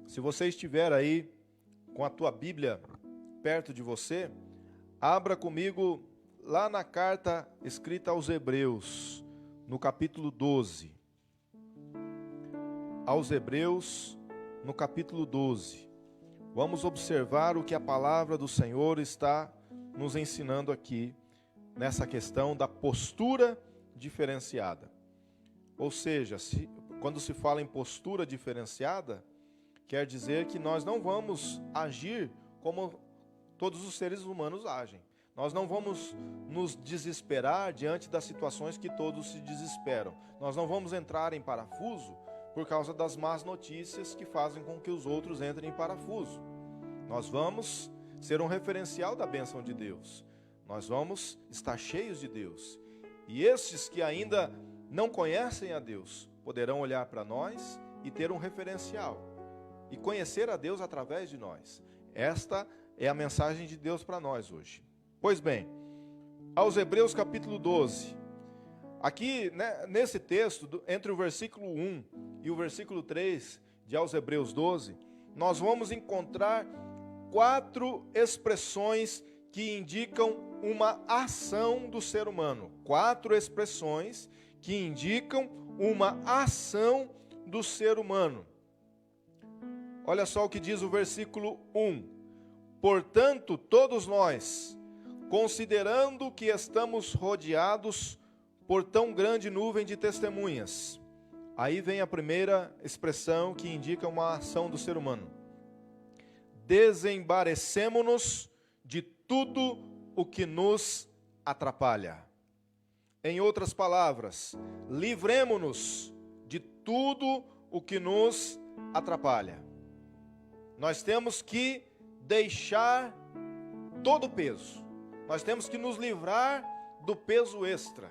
Se você estiver aí com a tua Bíblia perto de você, abra comigo lá na carta escrita aos Hebreus, no capítulo 12. Aos Hebreus, no capítulo 12. Vamos observar o que a palavra do Senhor está nos ensinando aqui, nessa questão da postura diferenciada. Ou seja, quando se fala em postura diferenciada, quer dizer que nós não vamos agir como todos os seres humanos agem. Nós não vamos nos desesperar diante das situações que todos se desesperam. Nós não vamos entrar em parafuso por causa das más notícias que fazem com que os outros entrem em parafuso. Nós vamos ser um referencial da bênção de Deus. Nós vamos estar cheios de Deus. E estes que ainda não conhecem a Deus, poderão olhar para nós e ter um referencial. E conhecer a Deus através de nós. Esta é a mensagem de Deus para nós hoje. Pois bem, aos Hebreus capítulo 12. Aqui, né, nesse texto, entre o versículo 1 e o versículo 3 de aos Hebreus 12, nós vamos encontrar 4 expressões que indicam uma ação do ser humano. 4 expressões que indicam uma ação do ser humano. Olha só o que diz o versículo 1. Portanto, todos nós, considerando que estamos rodeados por tão grande nuvem de testemunhas. Aí vem a primeira expressão que indica uma ação do ser humano. Desembarecemo-nos de tudo o que nos atrapalha. Em outras palavras, livremo-nos de tudo o que nos atrapalha. Nós temos que deixar todo o peso. Nós temos que nos livrar do peso extra.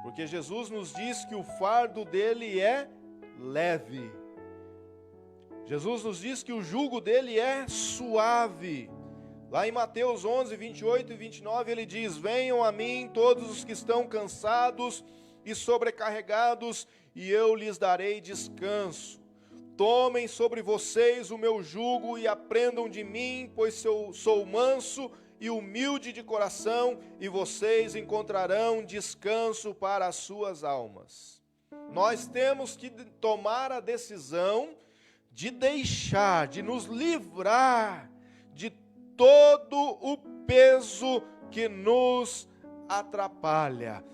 Porque Jesus nos diz que o fardo dele é leve. Jesus nos diz que o jugo dele é suave. Lá em Mateus 11, 28 e 29, ele diz: venham a mim todos os que estão cansados e sobrecarregados, e eu lhes darei descanso. Tomem sobre vocês o meu jugo e aprendam de mim, pois eu sou manso e humilde de coração, e vocês encontrarão descanso para as suas almas. Nós temos que tomar a decisão de deixar, de nos livrar de todo o peso que nos atrapalha.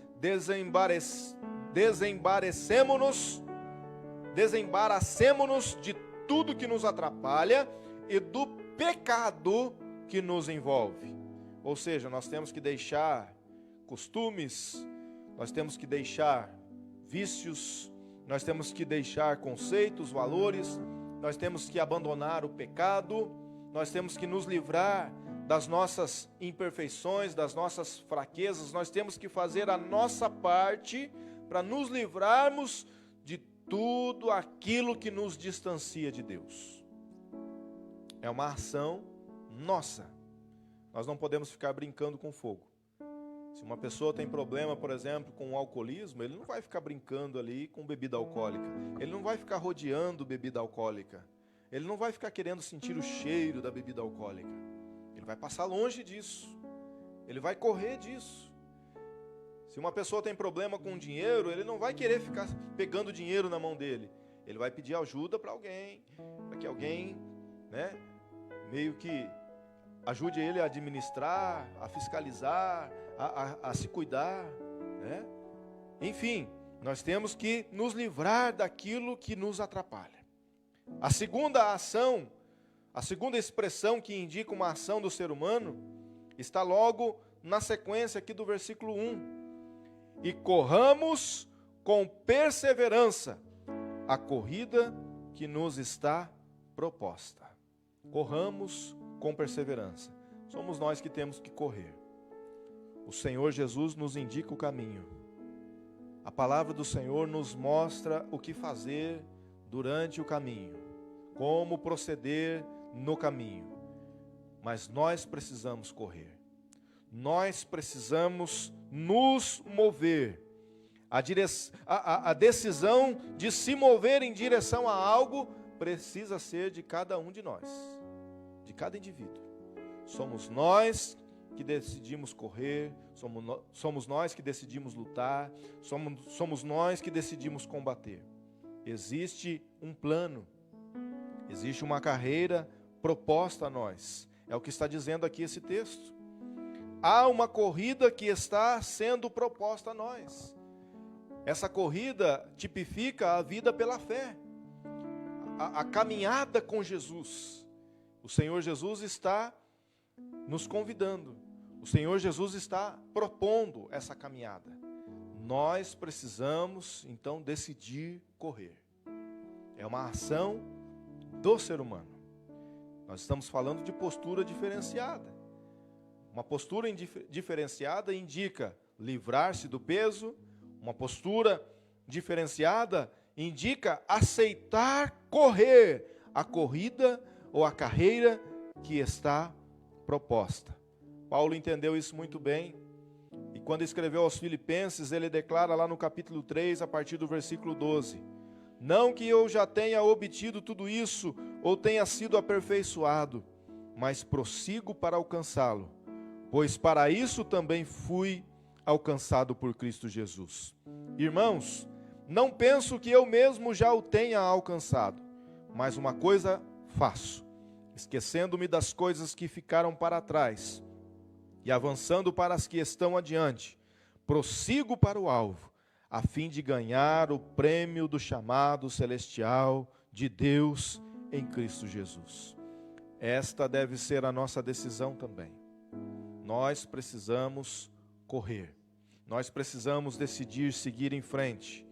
Desembaracemo-nos de tudo que nos atrapalha e do pecado que nos envolve. Ou seja, nós temos que deixar costumes, nós temos que deixar vícios, nós temos que deixar conceitos, valores, nós temos que abandonar o pecado, nós temos que nos livrar das nossas imperfeições, das nossas fraquezas, nós temos que fazer a nossa parte para nos livrarmos de tudo aquilo que nos distancia de Deus. É uma ação nossa. Nós não podemos ficar brincando com fogo. Se uma pessoa tem problema, por exemplo, com o alcoolismo, ele não vai ficar brincando ali com bebida alcoólica. Ele não vai ficar rodeando bebida alcoólica. Ele não vai ficar querendo sentir o cheiro da bebida alcoólica. Ele vai passar longe disso. Ele vai correr disso. Se uma pessoa tem problema com dinheiro, ele não vai querer ficar pegando dinheiro na mão dele. Ele vai pedir ajuda para alguém, para que alguém, meio que ajude ele a administrar, a fiscalizar, a se cuidar, Enfim, nós temos que nos livrar daquilo que nos atrapalha. A segunda ação, a segunda expressão que indica uma ação do ser humano, está logo na sequência aqui do versículo 1. E corramos com perseverança a corrida que nos está proposta. Corramos com perseverança. Somos nós que temos que correr. O Senhor Jesus nos indica o caminho. A palavra do Senhor nos mostra o que fazer durante o caminho, como proceder no caminho. Mas nós precisamos correr. Nós precisamos nos mover. A decisão de se mover em direção a algo precisa ser de cada um de nós, de cada indivíduo. Somos nós que decidimos correr, somos nós que decidimos lutar, somos nós que decidimos combater. Existe um plano, existe uma carreira proposta a nós. É o que está dizendo aqui esse texto. Há uma corrida que está sendo proposta a nós. Essa corrida tipifica a vida pela fé, a caminhada com Jesus. O Senhor Jesus está nos convidando. O Senhor Jesus está propondo essa caminhada. Nós precisamos, então, decidir correr. É uma ação do ser humano. Nós estamos falando de postura diferenciada. Uma postura diferenciada indica livrar-se do peso. Uma postura diferenciada indica aceitar correr a corrida ou a carreira que está proposta. Paulo entendeu isso muito bem. E quando escreveu aos Filipenses, ele declara lá no capítulo 3, a partir do versículo 12: Não que eu já tenha obtido tudo isso, ou tenha sido aperfeiçoado, mas prossigo para alcançá-lo, pois para isso também fui alcançado por Cristo Jesus. Irmãos, não penso que eu mesmo já o tenha alcançado, mas uma coisa faço, esquecendo-me das coisas que ficaram para trás e avançando para as que estão adiante, prossigo para o alvo, a fim de ganhar o prêmio do chamado celestial de Deus em Cristo Jesus. Esta deve ser a nossa decisão também. Nós precisamos correr. Nós precisamos decidir seguir em frente.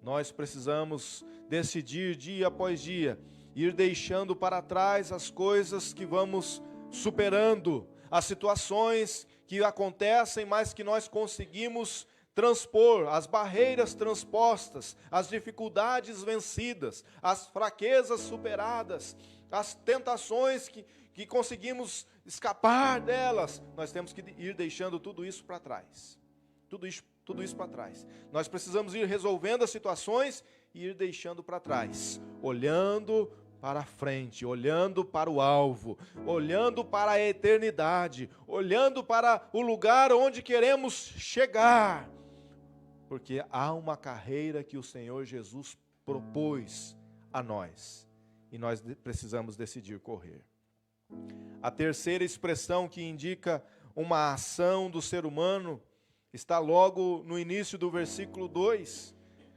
Nós precisamos decidir dia após dia, ir deixando para trás as coisas que vamos superando, as situações que acontecem, mas que nós conseguimos transpor, as barreiras transpostas, as dificuldades vencidas, as fraquezas superadas, as tentações que conseguimos escapar delas. Nós temos que ir deixando tudo isso para trás. tudo isso para trás. Nós precisamos ir resolvendo as situações e ir deixando para trás, olhando para frente, olhando para o alvo, olhando para a eternidade, olhando para o lugar onde queremos chegar, porque há uma carreira que o Senhor Jesus propôs a nós, e nós precisamos decidir correr. A terceira expressão que indica uma ação do ser humano está logo no início do versículo 2,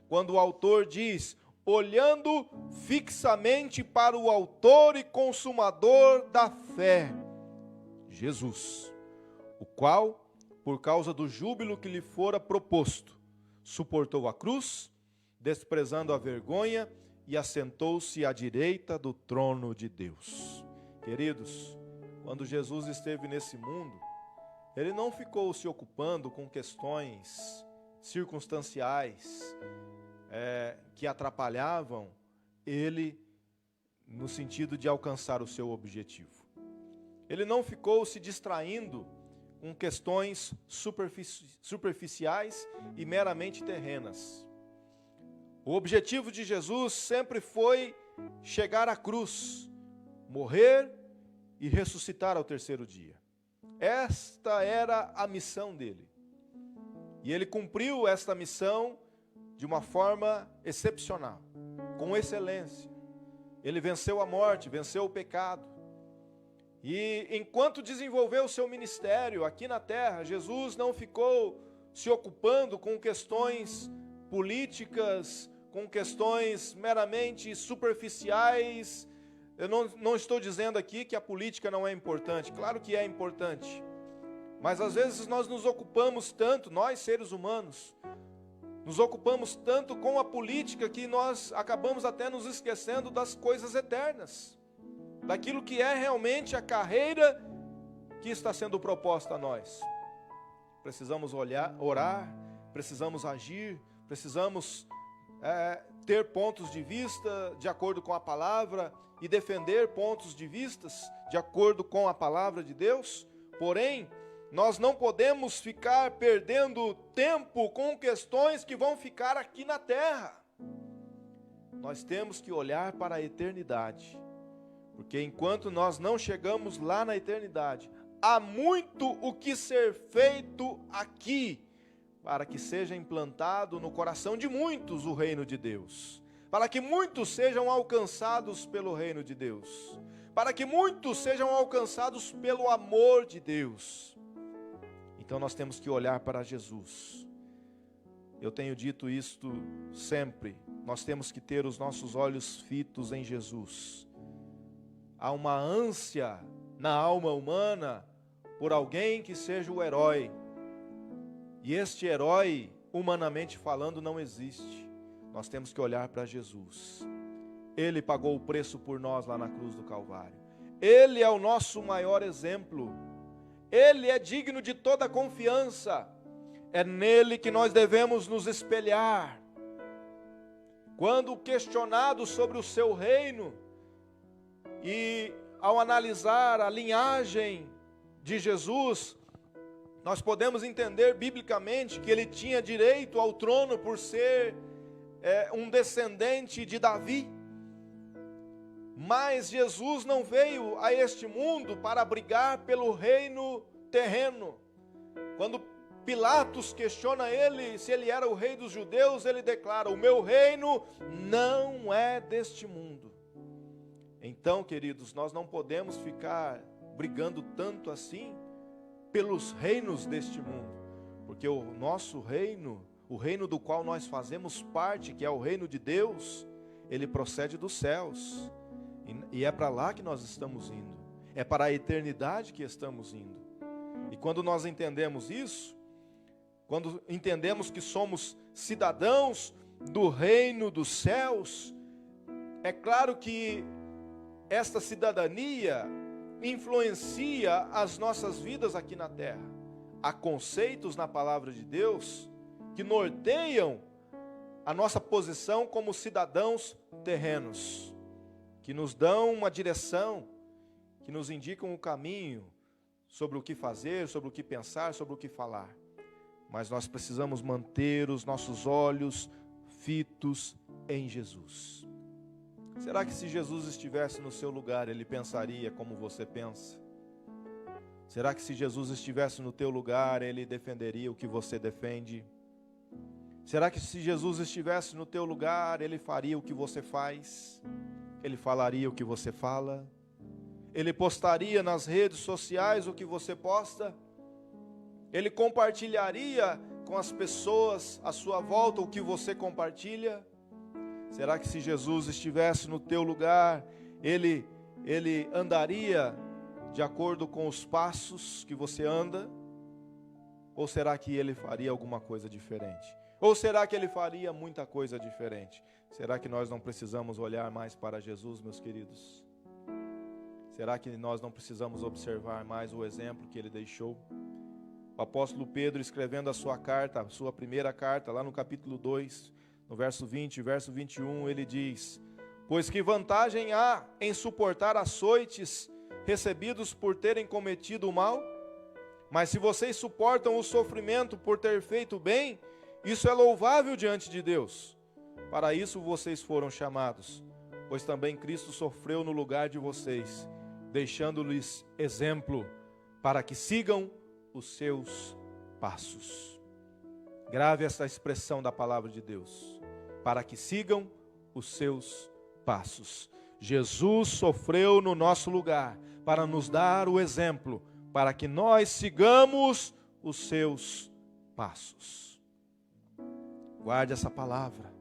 quando o autor diz: olhando fixamente para o autor e consumador da fé, Jesus, o qual, por causa do júbilo que lhe fora proposto, suportou a cruz, desprezando a vergonha, e assentou-se à direita do trono de Deus. Queridos, quando Jesus esteve nesse mundo, ele não ficou se ocupando com questões circunstanciais que atrapalhavam ele no sentido de alcançar o seu objetivo. Ele não ficou se distraindo com questões superficiais e meramente terrenas. O objetivo de Jesus sempre foi chegar à cruz, morrer e ressuscitar ao terceiro dia. Esta era a missão dele. E ele cumpriu esta missão de uma forma excepcional, com excelência. Ele venceu a morte, venceu o pecado. E enquanto desenvolveu o seu ministério aqui na terra, Jesus não ficou se ocupando com questões políticas, com questões meramente superficiais. Eu não estou dizendo aqui que a política não é importante, claro que é importante. Mas às vezes nós nos ocupamos tanto, nós seres humanos, nos ocupamos tanto com a política que nós acabamos até nos esquecendo das coisas eternas, daquilo que é realmente a carreira que está sendo proposta a nós. Precisamos orar, precisamos agir, precisamos ter pontos de vista de acordo com a palavra e defender pontos de vista de acordo com a palavra de Deus. Porém, nós não podemos ficar perdendo tempo com questões que vão ficar aqui na terra. Nós temos que olhar para a eternidade, porque enquanto nós não chegamos lá na eternidade, há muito o que ser feito aqui, para que seja implantado no coração de muitos o reino de Deus, para que muitos sejam alcançados pelo reino de Deus, para que muitos sejam alcançados pelo amor de Deus. Então nós temos que olhar para Jesus. Eu tenho dito isto sempre, nós temos que ter os nossos olhos fitos em Jesus. Há uma ânsia na alma humana por alguém que seja o herói. E este herói, humanamente falando, não existe. Nós temos que olhar para Jesus. Ele pagou o preço por nós lá na cruz do Calvário. Ele é o nosso maior exemplo. Ele é digno de toda confiança. É nele que nós devemos nos espelhar. Quando questionado sobre o seu reino, e ao analisar a linhagem de Jesus, nós podemos entender biblicamente que ele tinha direito ao trono por ser um descendente de Davi. Mas Jesus não veio a este mundo para brigar pelo reino terreno. Quando Pilatos questiona ele se ele era o rei dos judeus, ele declara: o meu reino não é deste mundo. Então, queridos, nós não podemos ficar brigando tanto assim pelos reinos deste mundo, porque o nosso reino, o reino do qual nós fazemos parte, que é o reino de Deus, ele procede dos céus, e é para lá que nós estamos indo, é para a eternidade que estamos indo. E quando nós entendemos isso, quando entendemos que somos cidadãos do reino dos céus, é claro que esta cidadania influencia as nossas vidas aqui na terra. Há conceitos na palavra de Deus que norteiam a nossa posição como cidadãos terrenos, que nos dão uma direção, que nos indicam o caminho sobre o que fazer, sobre o que pensar, sobre o que falar. mas nós precisamos manter os nossos olhos fitos em Jesus. Será que se Jesus estivesse no seu lugar, ele pensaria como você pensa? Será que se Jesus estivesse no teu lugar, ele defenderia o que você defende? Será que se Jesus estivesse no teu lugar, ele faria o que você faz? Ele falaria o que você fala? Ele postaria nas redes sociais o que você posta? Ele compartilharia com as pessoas à sua volta o que você compartilha? Será que se Jesus estivesse no teu lugar, ele andaria de acordo com os passos que você anda? Ou será que ele faria alguma coisa diferente? Ou será que ele faria muita coisa diferente? Será que nós não precisamos olhar mais para Jesus, meus queridos? Será que nós não precisamos observar mais o exemplo que ele deixou? O apóstolo Pedro, escrevendo a sua carta, a sua primeira carta, lá no capítulo 2, no verso 20 e verso 21, ele diz: pois que vantagem há em suportar açoites recebidos por terem cometido o mal? Mas se vocês suportam o sofrimento por ter feito o bem, isso é louvável diante de Deus. Para isso vocês foram chamados, pois também Cristo sofreu no lugar de vocês, deixando-lhes exemplo, para que sigam os seus passos. Grave essa expressão da palavra de Deus: para que sigam os seus passos. Jesus sofreu no nosso lugar, para nos dar o exemplo, para que nós sigamos os seus passos. Guarde essa palavra.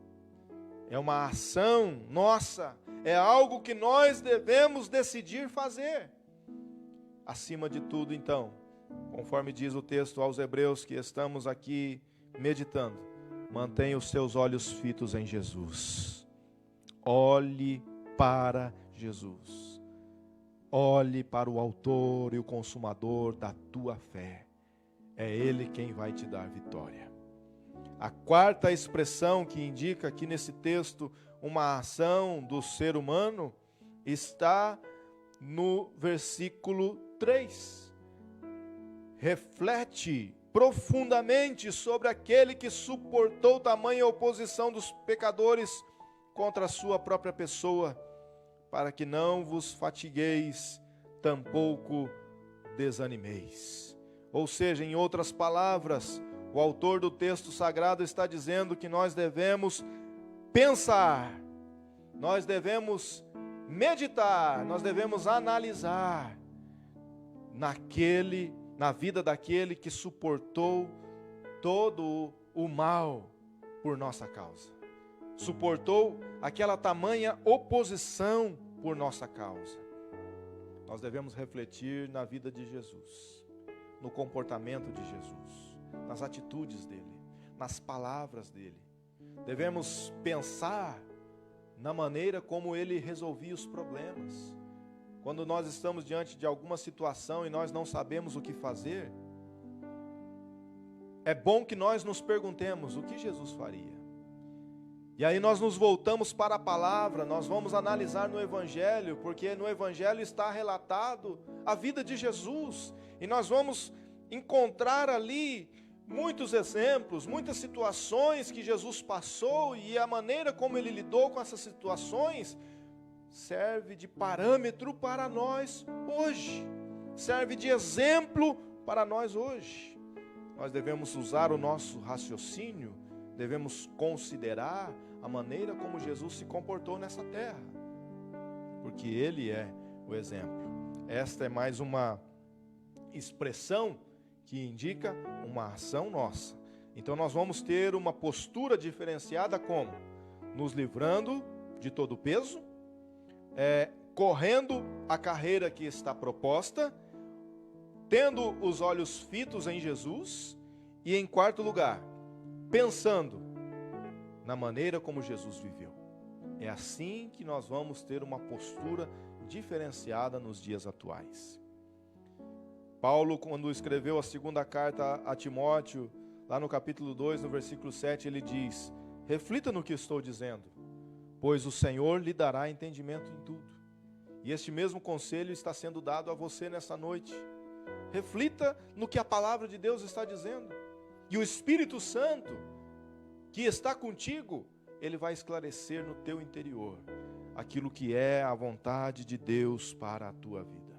É uma ação nossa, é algo que nós devemos decidir fazer. Acima de tudo, então, conforme diz o texto aos Hebreus que estamos aqui meditando, mantenha os seus olhos fitos em Jesus. Olhe para Jesus. Olhe para o autor e o consumador da tua fé. É Ele quem vai te dar vitória. A quarta expressão que indica aqui nesse texto uma ação do ser humano está no versículo 3. Reflete profundamente sobre aquele que suportou tamanha oposição dos pecadores contra a sua própria pessoa, para que não vos fatigueis, tampouco desanimeis. Ou seja, em outras palavras, o autor do texto sagrado está dizendo que nós devemos pensar, nós devemos meditar, nós devemos analisar na vida daquele que suportou todo o mal por nossa causa. Suportou aquela tamanha oposição por nossa causa. Nós devemos refletir na vida de Jesus, no comportamento de Jesus, nas atitudes dele, nas palavras dele. Devemos pensar na maneira como ele resolvia os problemas. Quando nós estamos diante de alguma situação e nós não sabemos o que fazer, é bom que nós nos perguntemos o que Jesus faria. E aí nós nos voltamos para a palavra, nós vamos analisar no Evangelho, porque no Evangelho está relatado a vida de Jesus, e nós vamos encontrar ali muitos exemplos, muitas situações que Jesus passou, e a maneira como ele lidou com essas situações serve de parâmetro para nós hoje, serve de exemplo para nós hoje. Nós devemos usar o nosso raciocínio, devemos considerar a maneira como Jesus se comportou nessa terra, porque ele é o exemplo. Esta é mais uma expressão que indica uma ação nossa. Então nós vamos ter uma postura diferenciada como? Nos livrando de todo o peso, correndo a carreira que está proposta, tendo os olhos fitos em Jesus, e em quarto lugar, pensando na maneira como Jesus viveu. É assim que nós vamos ter uma postura diferenciada nos dias atuais. Paulo, quando escreveu a segunda carta a Timóteo, lá no capítulo 2, no versículo 7, ele diz: reflita no que estou dizendo, pois o Senhor lhe dará entendimento em tudo. E este mesmo conselho está sendo dado a você nessa noite. Reflita no que a palavra de Deus está dizendo. E o Espírito Santo, que está contigo, ele vai esclarecer no teu interior aquilo que é a vontade de Deus para a tua vida.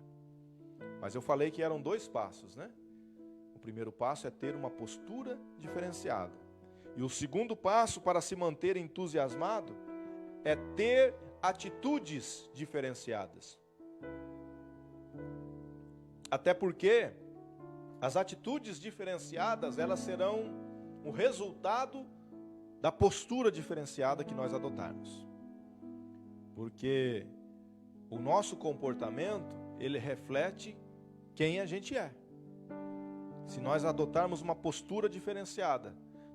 Mas eu falei que eram 2 passos, né? O primeiro passo é ter uma postura diferenciada. E o segundo passo para se manter entusiasmado é ter atitudes diferenciadas. Até porque as atitudes diferenciadas, elas serão o resultado da postura diferenciada que nós adotarmos. Porque o nosso comportamento, ele reflete quem a gente é. Se nós adotarmos uma postura diferenciada,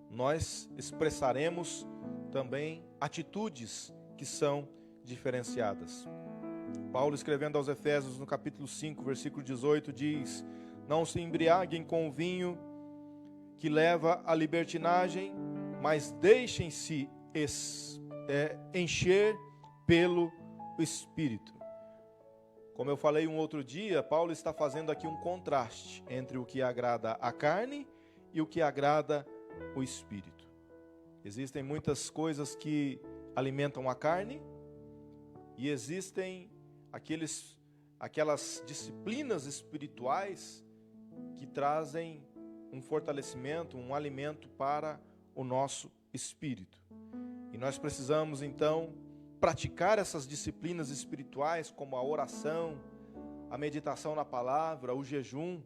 nós expressaremos também atitudes que são diferenciadas. Paulo, escrevendo aos Efésios, no capítulo 5, versículo 18, diz: não se embriaguem com o vinho que leva à libertinagem, mas deixem-se encher pelo Espírito. Como eu falei um outro dia, Paulo está fazendo aqui um contraste entre o que agrada a carne e o que agrada o Espírito. Existem muitas coisas que alimentam a carne e existem aquelas disciplinas espirituais que trazem um fortalecimento, um alimento para o nosso espírito. E nós precisamos então praticar essas disciplinas espirituais, como a oração, a meditação na palavra, o jejum,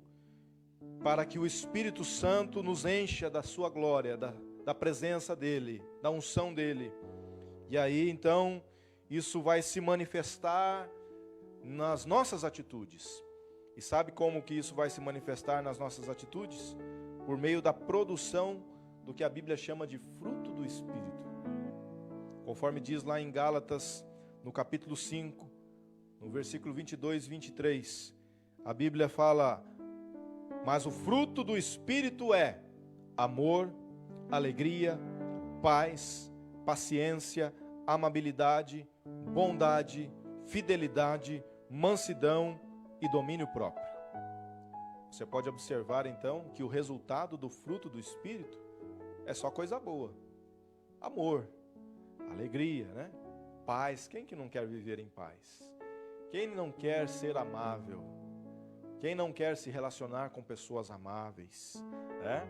para que o Espírito Santo nos encha da sua glória, da presença dele, da unção dele. E aí então isso vai se manifestar nas nossas atitudes. E sabe como que isso vai se manifestar nas nossas atitudes? Por meio da produção do que a Bíblia chama de fruto do Espírito. Conforme diz lá em Gálatas, no capítulo 5, no versículo 22 e 23, a Bíblia fala: mas o fruto do Espírito é amor, alegria, paz, paciência, amabilidade, bondade, fidelidade, mansidão e domínio próprio. Você pode observar então que o resultado do fruto do Espírito é só coisa boa. Amor, alegria, né? Paz. Quem que não quer viver em paz? Quem não quer ser amável? Quem não quer se relacionar com pessoas amáveis, né?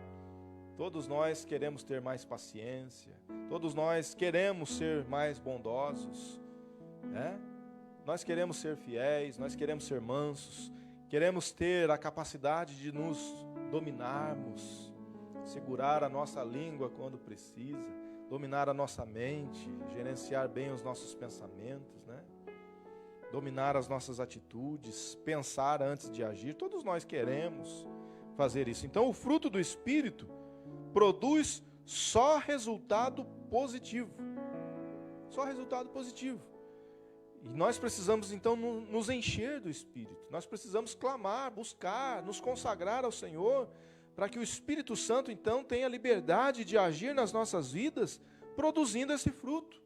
Todos nós queremos ter mais paciência. Todos nós queremos ser mais bondosos, né? Nós queremos ser fiéis, nós queremos ser mansos, queremos ter a capacidade de nos dominarmos, segurar a nossa língua quando precisa, dominar a nossa mente, gerenciar bem os nossos pensamentos, né? Dominar as nossas atitudes, pensar antes de agir. Todos nós queremos fazer isso. Então o fruto do Espírito produz só resultado positivo. Só resultado positivo. E nós precisamos então nos encher do Espírito. Nós precisamos clamar, buscar, nos consagrar ao Senhor, para que o Espírito Santo então tenha liberdade de agir nas nossas vidas, produzindo esse fruto.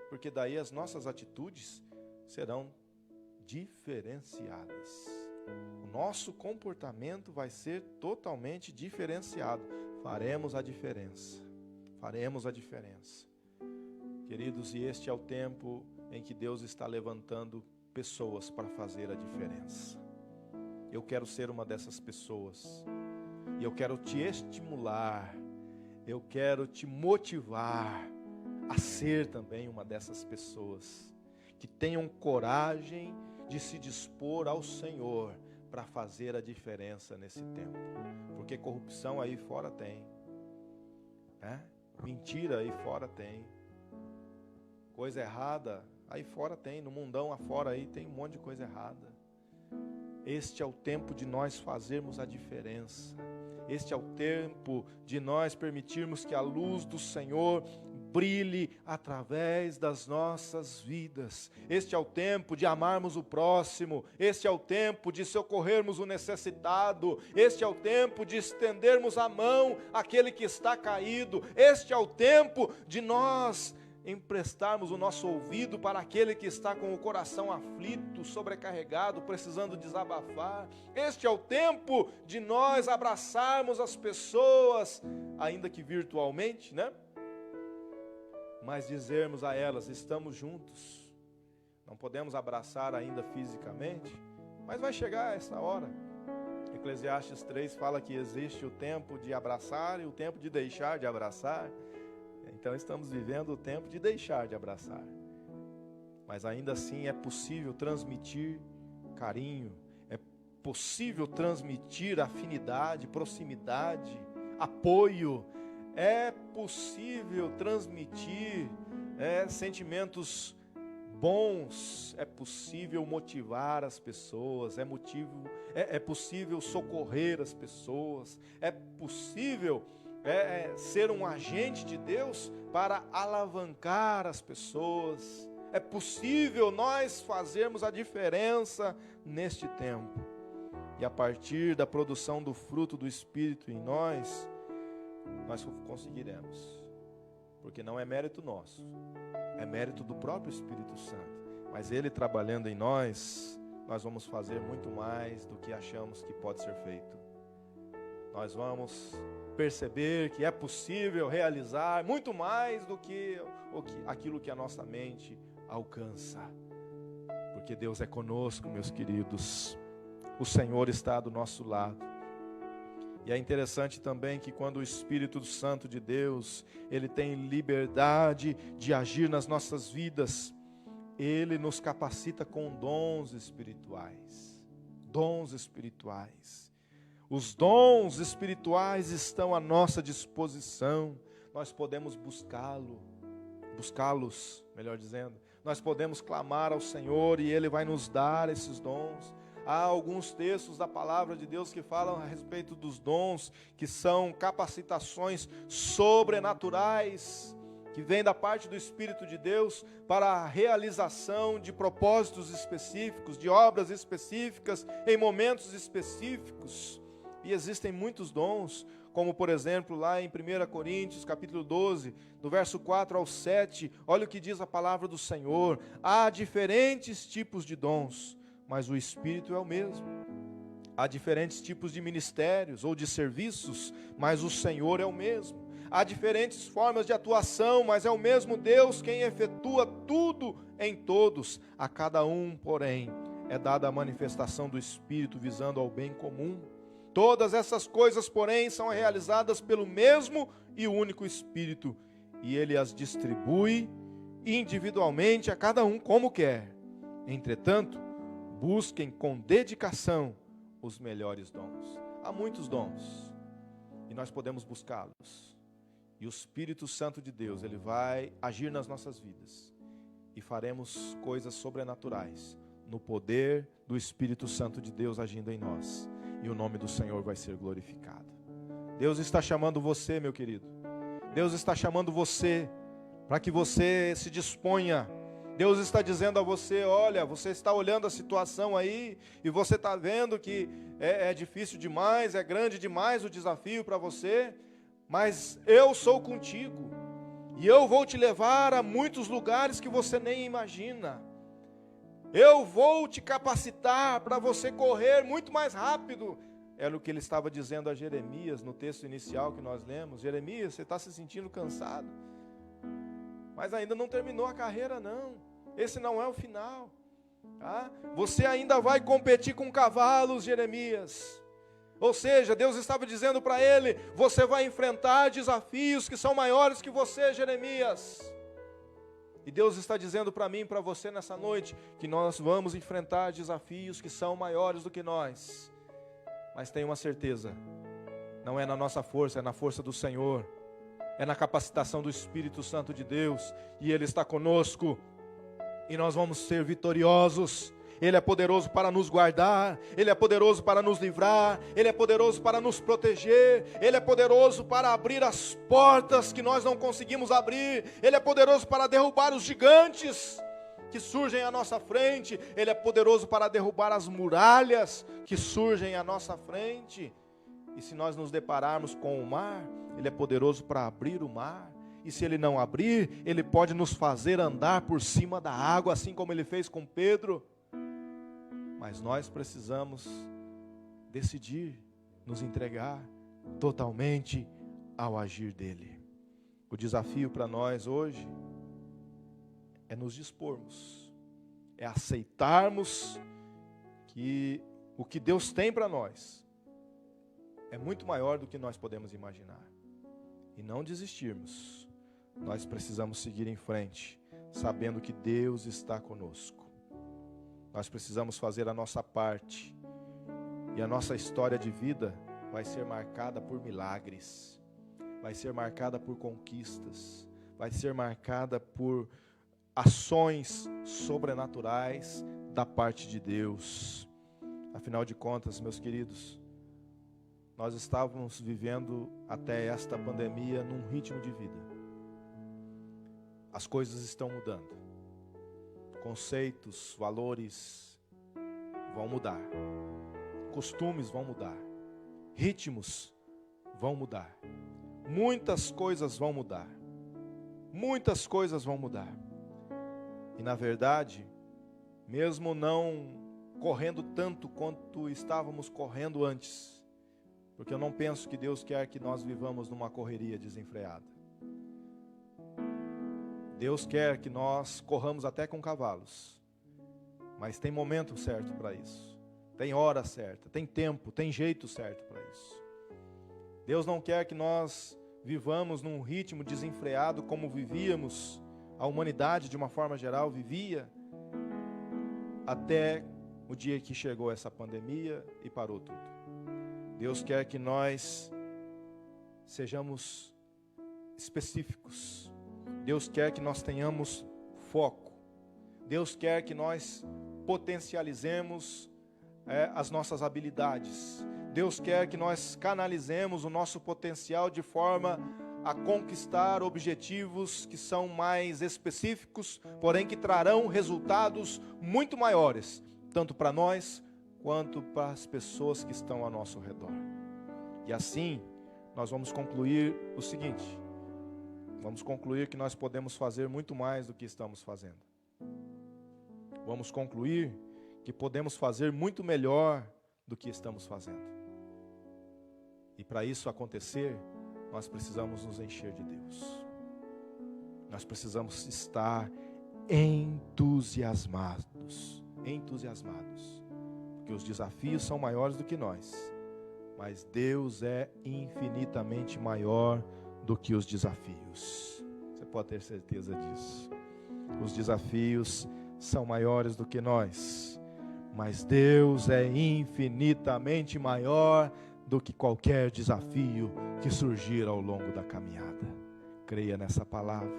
Porque daí as nossas atitudes serão diferenciadas. O nosso comportamento vai ser totalmente diferenciado. Faremos a diferença. Faremos a diferença. Queridos, e este é o tempo em que Deus está levantando pessoas para fazer a diferença. Eu quero ser uma dessas pessoas. E eu quero te estimular. Eu quero te motivar a ser também uma dessas pessoas que tenham coragem de se dispor ao Senhor para fazer a diferença nesse tempo. Porque corrupção aí fora tem, né? Mentira aí fora tem, coisa errada aí fora tem, no mundão afora aí tem um monte de coisa errada. Este é o tempo de nós fazermos a diferença. Este é o tempo de nós permitirmos que a luz do Senhor brilhe através das nossas vidas. Este é o tempo de amarmos o próximo. Este é o tempo de socorrermos o necessitado. Este é o tempo de estendermos a mão àquele que está caído. Este é o tempo de nós emprestarmos o nosso ouvido para aquele que está com o coração aflito, sobrecarregado, precisando desabafar. Este é o tempo de nós abraçarmos as pessoas, ainda que virtualmente, né? Mas dizermos a elas, estamos juntos. Não podemos abraçar ainda fisicamente, mas vai chegar essa hora. Eclesiastes 3 fala que existe o tempo de abraçar e o tempo de deixar de abraçar. Então estamos vivendo o tempo de deixar de abraçar. Mas ainda assim é possível transmitir carinho, é possível transmitir afinidade, proximidade, apoio, é possível transmitir sentimentos bons, é possível motivar as pessoas, é possível socorrer as pessoas, é possível ser um agente de Deus para alavancar as pessoas. É possível nós fazermos a diferença neste tempo. E a partir da produção do fruto do Espírito em nós conseguiremos. Porque não é mérito nosso, é mérito do próprio Espírito Santo. Mas Ele trabalhando em nós vamos fazer muito mais do que achamos que pode ser feito. Nós vamos perceber que é possível realizar muito mais do que aquilo que a nossa mente alcança. Porque Deus é conosco, meus queridos. O Senhor está do nosso lado. E é interessante também que quando o Espírito Santo de Deus, Ele tem liberdade de agir nas nossas vidas, Ele nos capacita com dons espirituais. Dons espirituais. Os dons espirituais estão à nossa disposição. Nós podemos buscá-los, melhor dizendo. Nós podemos clamar ao Senhor e Ele vai nos dar esses dons. Há alguns textos da palavra de Deus que falam a respeito dos dons, que são capacitações sobrenaturais, que vêm da parte do Espírito de Deus para a realização de propósitos específicos, de obras específicas, em momentos específicos. E existem muitos dons, como por exemplo lá em 1 Coríntios capítulo 12, do verso 4 ao 7, olha o que diz a palavra do Senhor: há diferentes tipos de dons, mas o Espírito é o mesmo. Há diferentes tipos de ministérios ou de serviços, mas o Senhor é o mesmo. Há diferentes formas de atuação, mas é o mesmo Deus quem efetua tudo em todos. A cada um, porém, é dada a manifestação do Espírito visando ao bem comum. Todas essas coisas, porém, são realizadas pelo mesmo e único Espírito, e Ele as distribui individualmente a cada um como quer. Entretanto, busquem com dedicação os melhores dons. Há muitos dons, e nós podemos buscá-los. E o Espírito Santo de Deus, Ele vai agir nas nossas vidas, e faremos coisas sobrenaturais, no poder do Espírito Santo de Deus agindo em nós. E o nome do Senhor vai ser glorificado. Deus está chamando você, meu querido. Deus está chamando você para que você se disponha. Deus está dizendo a você: olha, você está olhando a situação aí e você está vendo que é difícil demais, é grande demais o desafio para você, mas eu sou contigo e eu vou te levar a muitos lugares que você nem imagina. Eu vou te capacitar para você correr muito mais rápido. Era o que ele estava dizendo a Jeremias no texto inicial que nós lemos. Jeremias, você está se sentindo cansado, mas ainda não terminou a carreira não. Esse não é o final. Tá? Você ainda vai competir com cavalos, Jeremias. Ou seja, Deus estava dizendo para ele: você vai enfrentar desafios que são maiores que você, Jeremias. E Deus está dizendo para mim e para você nessa noite que nós vamos enfrentar desafios que são maiores do que nós. Mas tenha uma certeza, não é na nossa força, é na força do Senhor. É na capacitação do Espírito Santo de Deus. E Ele está conosco. E nós vamos ser vitoriosos. Ele é poderoso para nos guardar, Ele é poderoso para nos livrar, Ele é poderoso para nos proteger, Ele é poderoso para abrir as portas que nós não conseguimos abrir, Ele é poderoso para derrubar os gigantes que surgem à nossa frente, Ele é poderoso para derrubar as muralhas que surgem à nossa frente. E se nós nos depararmos com o mar, Ele é poderoso para abrir o mar. e se Ele não abrir, Ele pode nos fazer andar por cima da água, assim como Ele fez com Pedro. Mas nós precisamos decidir nos entregar totalmente ao agir dEle. O desafio para nós hoje é nos dispormos, é aceitarmos que o que Deus tem para nós é muito maior do que nós podemos imaginar. E não desistirmos. Nós precisamos seguir em frente, sabendo que Deus está conosco. Nós precisamos fazer a nossa parte. E a nossa história de vida vai ser marcada por milagres. Vai ser marcada por conquistas. Vai ser marcada por ações sobrenaturais da parte de Deus. Afinal de contas, meus queridos, nós estávamos vivendo até esta pandemia num ritmo de vida. As coisas estão mudando. Conceitos, valores vão mudar. Costumes vão mudar. Ritmos vão mudar. Muitas coisas vão mudar. Muitas coisas vão mudar. E na verdade, mesmo não correndo tanto quanto estávamos correndo antes, porque eu não penso que Deus quer que nós vivamos numa correria desenfreada. Deus quer que nós corramos até com cavalos, mas tem momento certo para isso, tem hora certa, tem tempo, tem jeito certo para isso. Deus não quer que nós vivamos num ritmo desenfreado como vivíamos, a humanidade de uma forma geral vivia, até o dia que chegou essa pandemia e parou tudo. Deus quer que nós sejamos específicos. Deus quer que nós tenhamos foco. Deus quer que nós potencializemos as nossas habilidades. Deus quer que nós canalizemos o nosso potencial de forma a conquistar objetivos que são mais específicos, porém que trarão resultados muito maiores, tanto para nós quanto para as pessoas que estão ao nosso redor. E assim, nós vamos concluir o seguinte: vamos concluir que nós podemos fazer muito mais do que estamos fazendo. Vamos concluir que podemos fazer muito melhor do que estamos fazendo. E para isso acontecer, nós precisamos nos encher de Deus. Nós precisamos estar entusiasmados. Porque os desafios são maiores do que nós, mas Deus é infinitamente maior do que os desafios. Você pode ter certeza disso. Os desafios são maiores do que nós, mas Deus é infinitamente maior do que qualquer desafio que surgir ao longo da caminhada. Creia nessa palavra,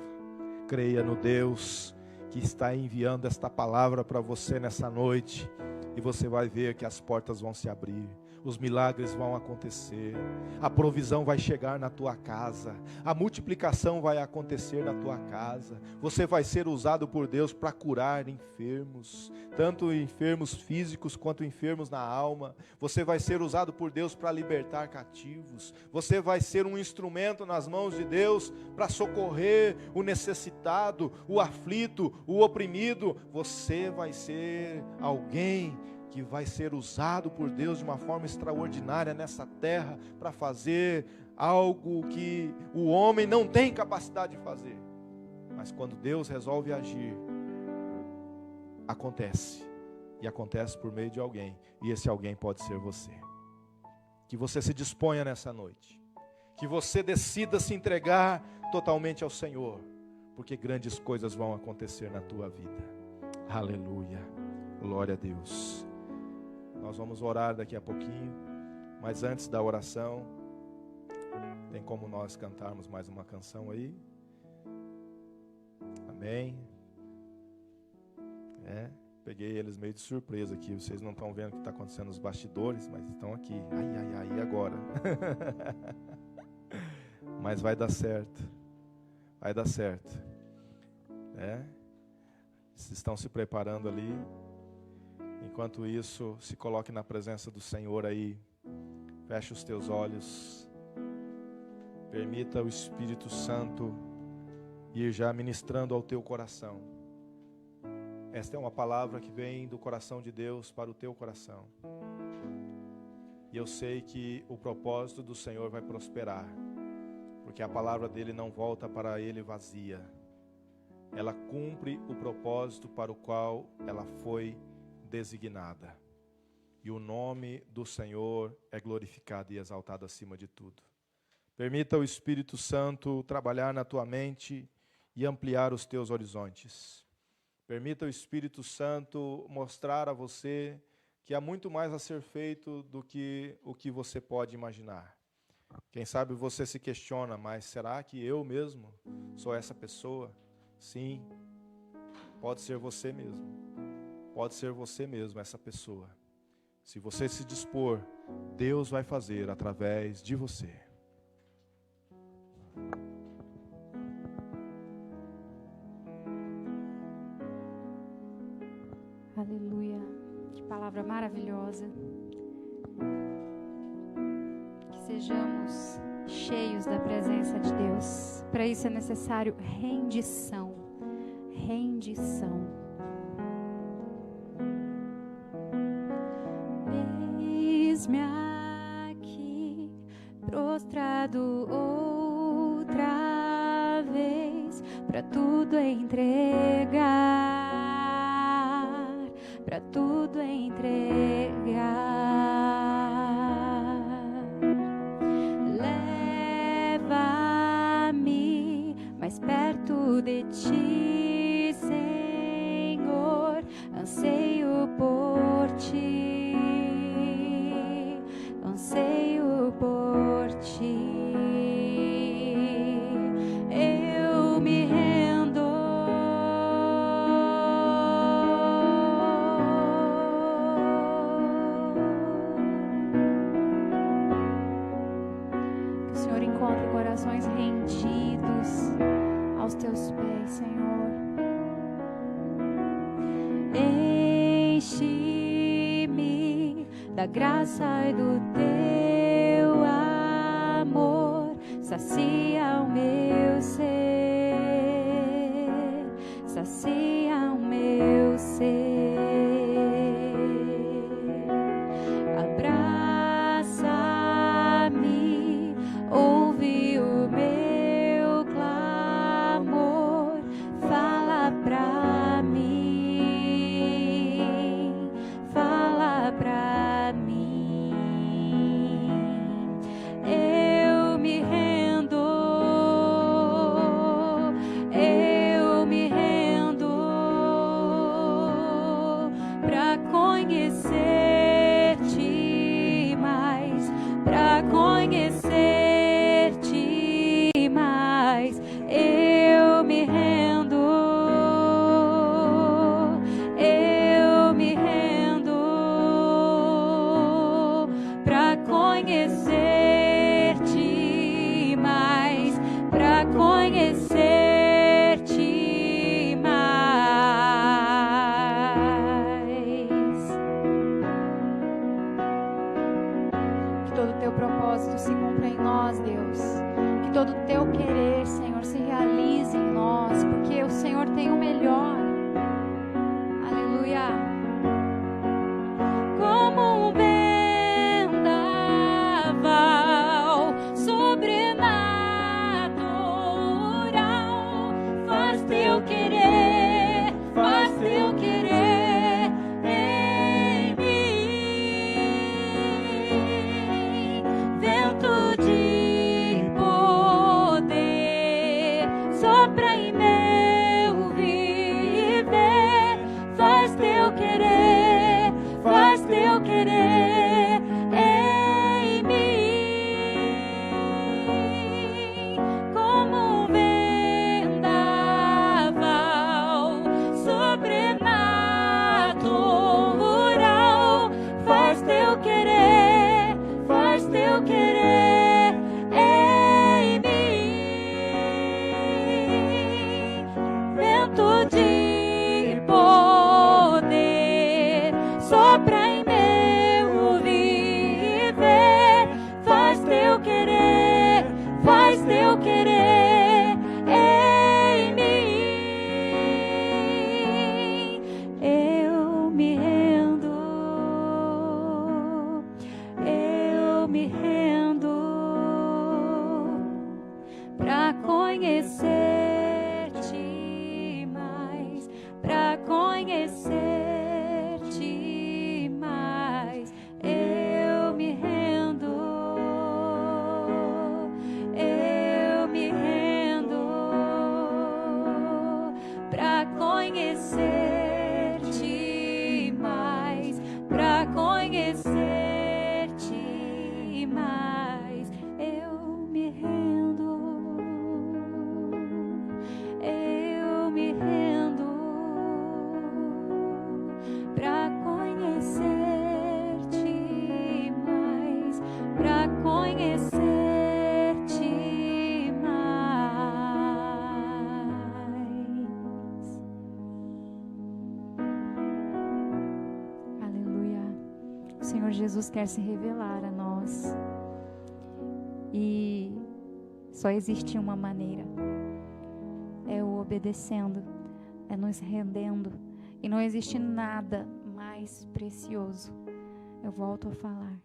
creia no Deus que está enviando esta palavra para você nessa noite, e você vai ver que as portas vão se abrir, os milagres vão acontecer, a provisão vai chegar na tua casa, a multiplicação vai acontecer na tua casa, você vai ser usado por Deus para curar enfermos, tanto enfermos físicos quanto enfermos na alma. Você vai ser usado por Deus para libertar cativos, você vai ser um instrumento nas mãos de Deus para socorrer o necessitado, o aflito, o oprimido. Você vai ser alguém que vai ser usado por Deus de uma forma extraordinária nessa terra para fazer algo que o homem não tem capacidade de fazer. Mas quando Deus resolve agir, acontece. E acontece por meio de alguém. E esse alguém pode ser você. Que você se disponha nessa noite. Que você decida se entregar totalmente ao Senhor. Porque grandes coisas vão acontecer na tua vida. Aleluia. Glória a Deus. Nós vamos orar daqui a pouquinho, mas antes da oração, tem como nós cantarmos mais uma canção aí? Amém? Peguei eles meio de surpresa aqui, vocês não estão vendo o que está acontecendo nos bastidores, mas estão aqui. Ai, agora? Mas vai dar certo, vai dar certo. Vocês estão se preparando ali. Enquanto isso, se coloque na presença do Senhor aí. Feche os teus olhos. Permita o Espírito Santo ir já ministrando ao teu coração. Esta é uma palavra que vem do coração de Deus para o teu coração. E eu sei que o propósito do Senhor vai prosperar, porque a palavra dele não volta para ele vazia. Ela cumpre o propósito para o qual ela foi designada. E o nome do Senhor é glorificado e exaltado acima de tudo. Permita o Espírito Santo trabalhar na tua mente e ampliar os teus horizontes. Permita o Espírito Santo mostrar a você que há muito mais a ser feito do que o que você pode imaginar. Quem sabe você se questiona, mas será que eu mesmo sou essa pessoa? Sim, pode ser você mesmo. Pode ser você mesmo essa pessoa. Se você se dispor, Deus vai fazer através de você. Aleluia. Que palavra maravilhosa. Que sejamos cheios da presença de Deus. Para isso é necessário rendição. Rendição. Eis-me aqui, prostrado outra vez, para tudo entregar, para tudo entregar. Leva-me mais perto de ti, Senhor, anseio por ti, anseio por ti. Eu me rendo. Que o Senhor encontre corações rendidos aos teus pés, Senhor. Enche-me da graça e do teu amor, sacia o meu ser, sacia o meu ser. Abraça-me, ouve o meu clamor, fala pra mim, fala pra mim. Eu me rendo, eu me rendo pra conhecer-te mais, pra conhecer-te mais. Eu me rendo, eu me rendo pra conhecer-te mais, pra conhecer-te mais. Que todo o teu propósito se cumpra em nós, Deus. Que todo o teu querer, Senhor, se realize em nós, porque o Senhor tem o melhor. Aleluia. Como um vendaval sobrenatural, faz teu querer, faz teu querer em mim. Vento de poder sopra em meu vida. O Senhor Jesus quer se revelar a nós. E só existe uma maneira. É o obedecendo, é nos rendendo. E não existe nada mais precioso, eu volto a falar,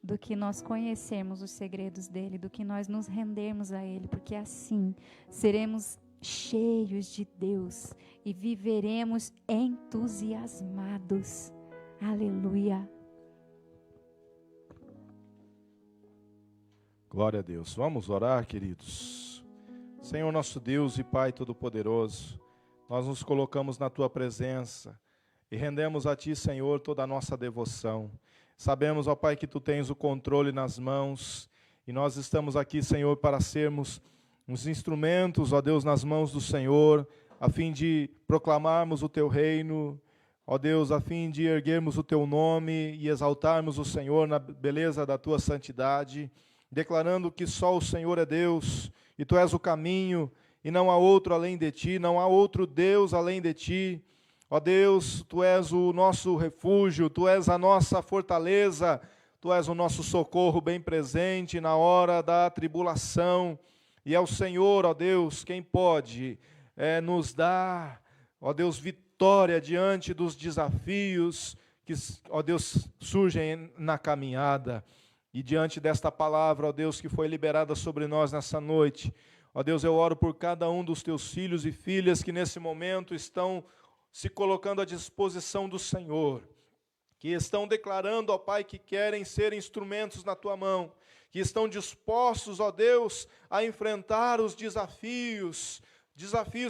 do que nós conhecermos os segredos dele, do que nós nos rendermos a ele, porque assim seremos cheios de Deus e viveremos entusiasmados. Aleluia. Glória a Deus. Vamos orar, queridos. Senhor nosso Deus e Pai Todo-Poderoso, nós nos colocamos na Tua presença e rendemos a Ti, Senhor, toda a nossa devoção. Sabemos, ó Pai, que Tu tens o controle nas mãos e nós estamos aqui, Senhor, para sermos uns instrumentos, ó Deus, nas mãos do Senhor, a fim de proclamarmos o Teu reino, ó Deus, a fim de erguermos o Teu nome e exaltarmos o Senhor na beleza da Tua santidade, declarando que só o Senhor é Deus e Tu és o caminho e não há outro além de Ti, não há outro Deus além de Ti. Ó Deus, Tu és o nosso refúgio, Tu és a nossa fortaleza, Tu és o nosso socorro bem presente na hora da tribulação. E é o Senhor, ó Deus, quem pode nos dar, ó Deus, vitória diante dos desafios que, ó Deus, surgem na caminhada. E diante desta palavra, ó Deus, que foi liberada sobre nós nessa noite, ó Deus, eu oro por cada um dos Teus filhos e filhas que nesse momento estão se colocando à disposição do Senhor, que estão declarando, ó Pai, que querem ser instrumentos na Tua mão, que estão dispostos, ó Deus, a enfrentar os desafios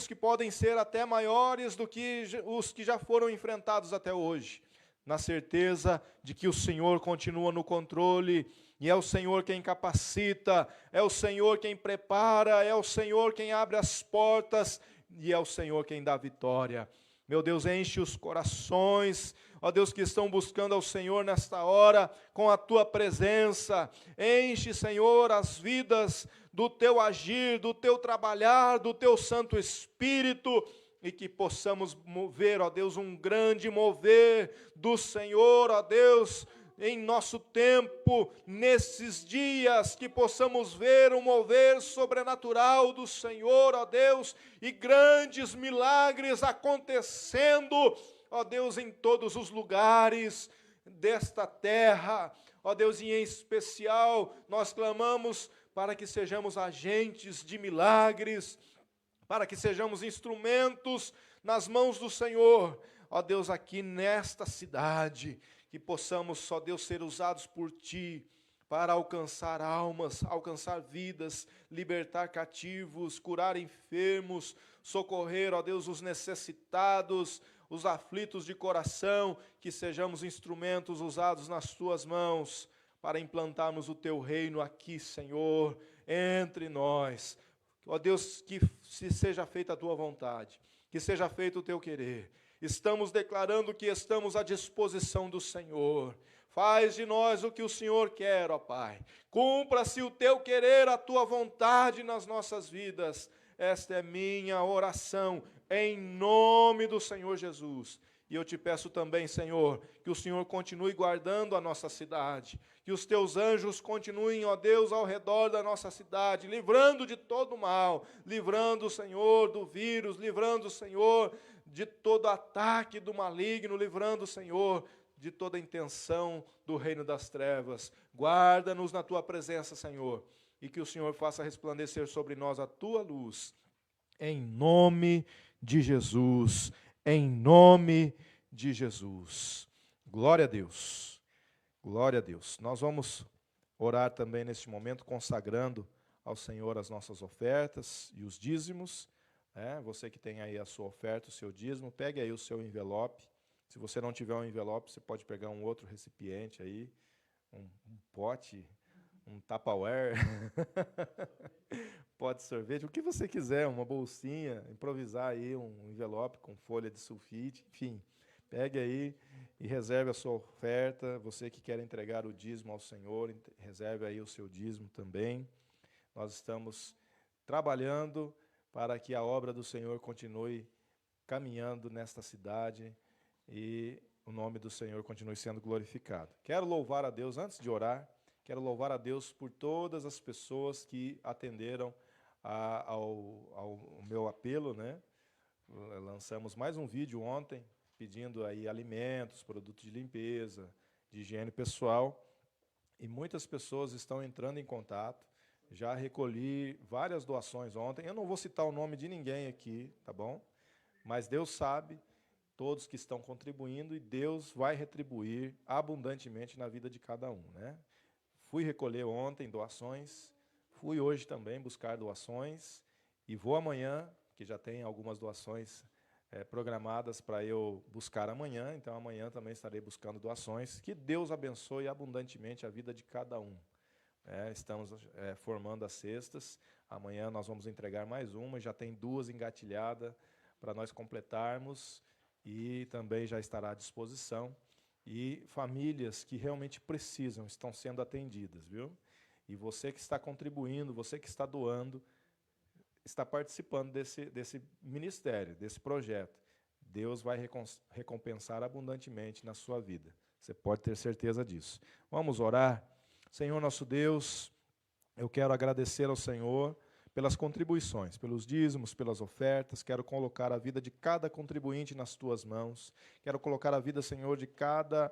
que podem ser até maiores do que os que já foram enfrentados até hoje, na certeza de que o Senhor continua no controle, e é o Senhor quem capacita, é o Senhor quem prepara, é o Senhor quem abre as portas, e é o Senhor quem dá vitória. Meu Deus, enche os corações, ó Deus, que estão buscando ao Senhor nesta hora, com a Tua presença. Enche, Senhor, as vidas do Teu agir, do Teu trabalhar, do Teu Santo Espírito, e que possamos ver, ó Deus, um grande mover do Senhor, ó Deus, em nosso tempo, nesses dias, que possamos ver um mover sobrenatural do Senhor, ó Deus, e grandes milagres acontecendo, ó Deus, em todos os lugares desta terra, ó Deus, e em especial, nós clamamos para que sejamos agentes de milagres, para que sejamos instrumentos nas mãos do Senhor, ó Deus, aqui nesta cidade, que possamos, ó Deus, ser usados por Ti para alcançar almas, alcançar vidas, libertar cativos, curar enfermos, socorrer, ó Deus, os necessitados, os aflitos de coração, que sejamos instrumentos usados nas Tuas mãos para implantarmos o Teu reino aqui, Senhor, entre nós. Ó Deus, que se seja feita a Tua vontade, que seja feito o Teu querer. Estamos declarando que estamos à disposição do Senhor. Faz de nós o que o Senhor quer, ó Pai. Cumpra-se o Teu querer, a Tua vontade nas nossas vidas. Esta é minha oração, em nome do Senhor Jesus. E eu te peço também, Senhor, que o Senhor continue guardando a nossa cidade, que os Teus anjos continuem, ó Deus, ao redor da nossa cidade, livrando de todo mal, livrando, Senhor, do vírus, livrando, Senhor, de todo ataque do maligno, livrando, Senhor, de toda intenção do reino das trevas. Guarda-nos na Tua presença, Senhor, e que o Senhor faça resplandecer sobre nós a Tua luz, em nome de Jesus, em nome de Jesus. Glória a Deus, glória a Deus. Nós vamos orar também neste momento, consagrando ao Senhor as nossas ofertas e os dízimos. Você que tem aí a sua oferta, o seu dízimo, pegue aí o seu envelope. Se você não tiver um envelope, você pode pegar um outro recipiente aí, um pote, um Tupperware, pote de sorvete, o que você quiser, uma bolsinha, improvisar aí um envelope com folha de sulfite, enfim. Pegue aí e reserve a sua oferta. Você que quer entregar o dízimo ao Senhor, reserve aí o seu dízimo também. Nós estamos trabalhando para que a obra do Senhor continue caminhando nesta cidade e o nome do Senhor continue sendo glorificado. Quero louvar a Deus, antes de orar, quero louvar a Deus por todas as pessoas que atenderam ao meu apelo, né? Lançamos mais um vídeo ontem, pedindo aí alimentos, produtos de limpeza, de higiene pessoal, e muitas pessoas estão entrando em contato. Já recolhi várias doações ontem. Eu não vou citar o nome de ninguém aqui, tá bom? Mas Deus sabe todos que estão contribuindo e Deus vai retribuir abundantemente na vida de cada um, né? Fui recolher ontem doações, fui hoje também buscar doações e vou amanhã, que já tem algumas doações programadas para eu buscar amanhã, então amanhã também estarei buscando doações. Que Deus abençoe abundantemente a vida de cada um. Estamos formando as cestas, amanhã nós vamos entregar mais uma, já tem 2 engatilhadas para nós completarmos e também já estará à disposição. E famílias que realmente precisam estão sendo atendidas, viu? E você que está contribuindo, você que está doando, está participando desse ministério, desse projeto. Deus vai recompensar abundantemente na sua vida. Você pode ter certeza disso. Vamos orar. Senhor nosso Deus, eu quero agradecer ao Senhor pelas contribuições, pelos dízimos, pelas ofertas. Quero colocar a vida de cada contribuinte nas tuas mãos. Quero colocar a vida, Senhor, de cada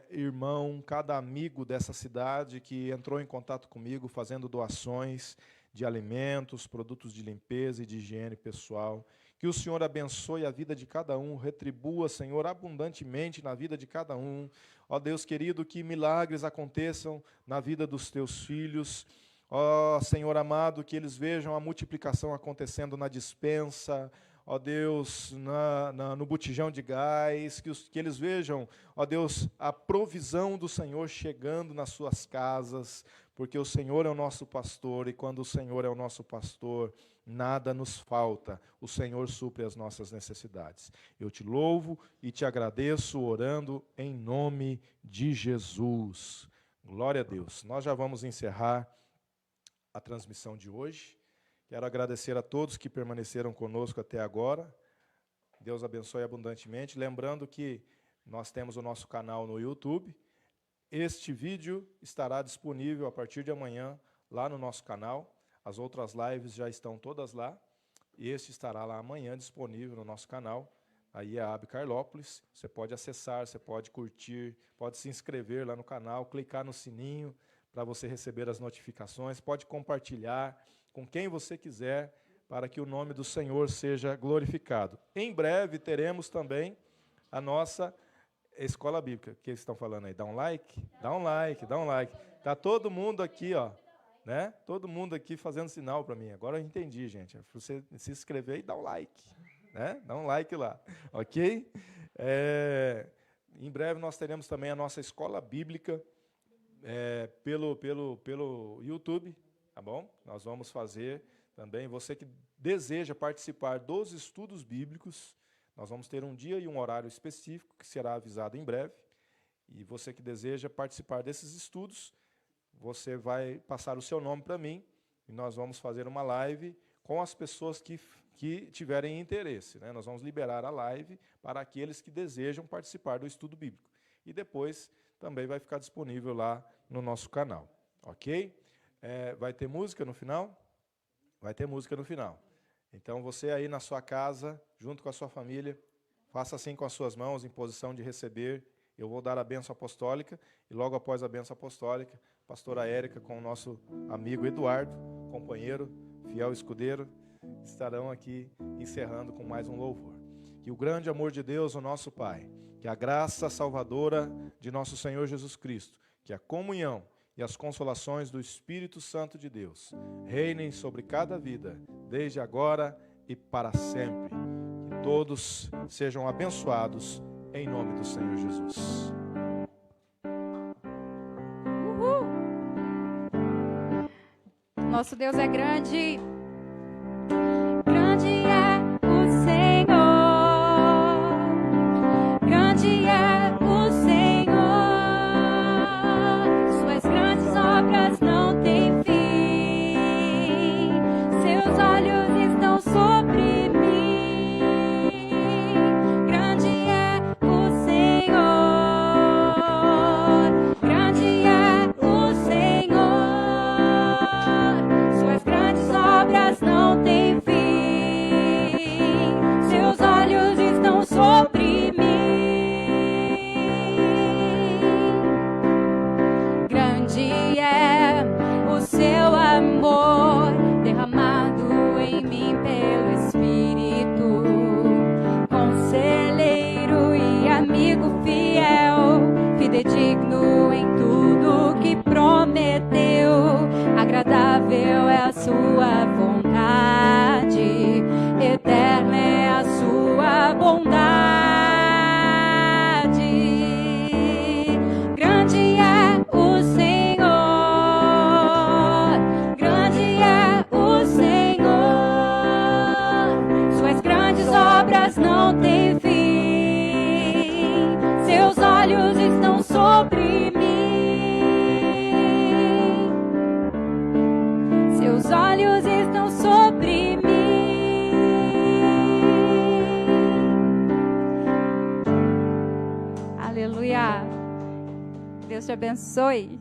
irmão, cada amigo dessa cidade que entrou em contato comigo fazendo doações de alimentos, produtos de limpeza e de higiene pessoal. Que o Senhor abençoe a vida de cada um, retribua, Senhor, abundantemente na vida de cada um. Ó Deus querido, que milagres aconteçam na vida dos teus filhos. Ó Senhor amado, que eles vejam a multiplicação acontecendo na despensa, ó Deus, no botijão de gás, que eles vejam, ó Deus, a provisão do Senhor chegando nas suas casas, porque o Senhor é o nosso pastor, e quando o Senhor é o nosso pastor, nada nos falta, o Senhor supre as nossas necessidades. Eu te louvo e te agradeço, orando em nome de Jesus. Glória a Deus. Nós já vamos encerrar a transmissão de hoje. Quero agradecer a todos que permaneceram conosco até agora. Deus abençoe abundantemente. Lembrando que nós temos o nosso canal no YouTube. Este vídeo estará disponível a partir de amanhã lá no nosso canal. As outras lives já estão todas lá. E este estará lá amanhã disponível no nosso canal. Aí é a AB Carlópolis. Você pode acessar, você pode curtir, pode se inscrever lá no canal, clicar no sininho para você receber as notificações. Pode compartilhar com quem você quiser, para que o nome do Senhor seja glorificado. Em breve teremos também a nossa escola bíblica. O que eles estão falando aí? Dá um like? Dá um like, dá um like. Está todo mundo aqui, ó, né? Todo mundo aqui fazendo sinal para mim. Agora eu entendi, gente. Você se inscrever e dá um like, né? Dá um like lá, ok? Em breve nós teremos também a nossa escola bíblica pelo YouTube. Tá bom? Nós vamos fazer também, você que deseja participar dos estudos bíblicos, nós vamos ter um dia e um horário específico, que será avisado em breve, e você que deseja participar desses estudos, você vai passar o seu nome para mim, e nós vamos fazer uma live com as pessoas que tiverem interesse, né? Nós vamos liberar a live para aqueles que desejam participar do estudo bíblico. E depois também vai ficar disponível lá no nosso canal, ok? Vai ter música no final? Vai ter música no final. Então, você aí na sua casa, junto com a sua família, faça assim com as suas mãos, em posição de receber. Eu vou dar a bênção apostólica, e logo após a bênção apostólica, a pastora Érica, com o nosso amigo Eduardo, companheiro, fiel escudeiro, estarão aqui encerrando com mais um louvor. Que o grande amor de Deus, o nosso Pai, que a graça salvadora de nosso Senhor Jesus Cristo, que a comunhão e as consolações do Espírito Santo de Deus reinem sobre cada vida, desde agora e para sempre. Que todos sejam abençoados em nome do Senhor Jesus. Uhul. Nosso Deus é grande. Grande é o Senhor. Grande é o Senhor. Suas grandes obras não têm fim. Seus olhos estão sobre mim. Grande é o Senhor. digno em tudo que prometeu. Agradável é a sua vontade, eterna é a sua bondade. Grande é o Senhor, grande é o Senhor. Suas grandes obras não têm fim, seus olhos estão sobre mim, seus olhos estão sobre mim. Aleluia. Deus te abençoe.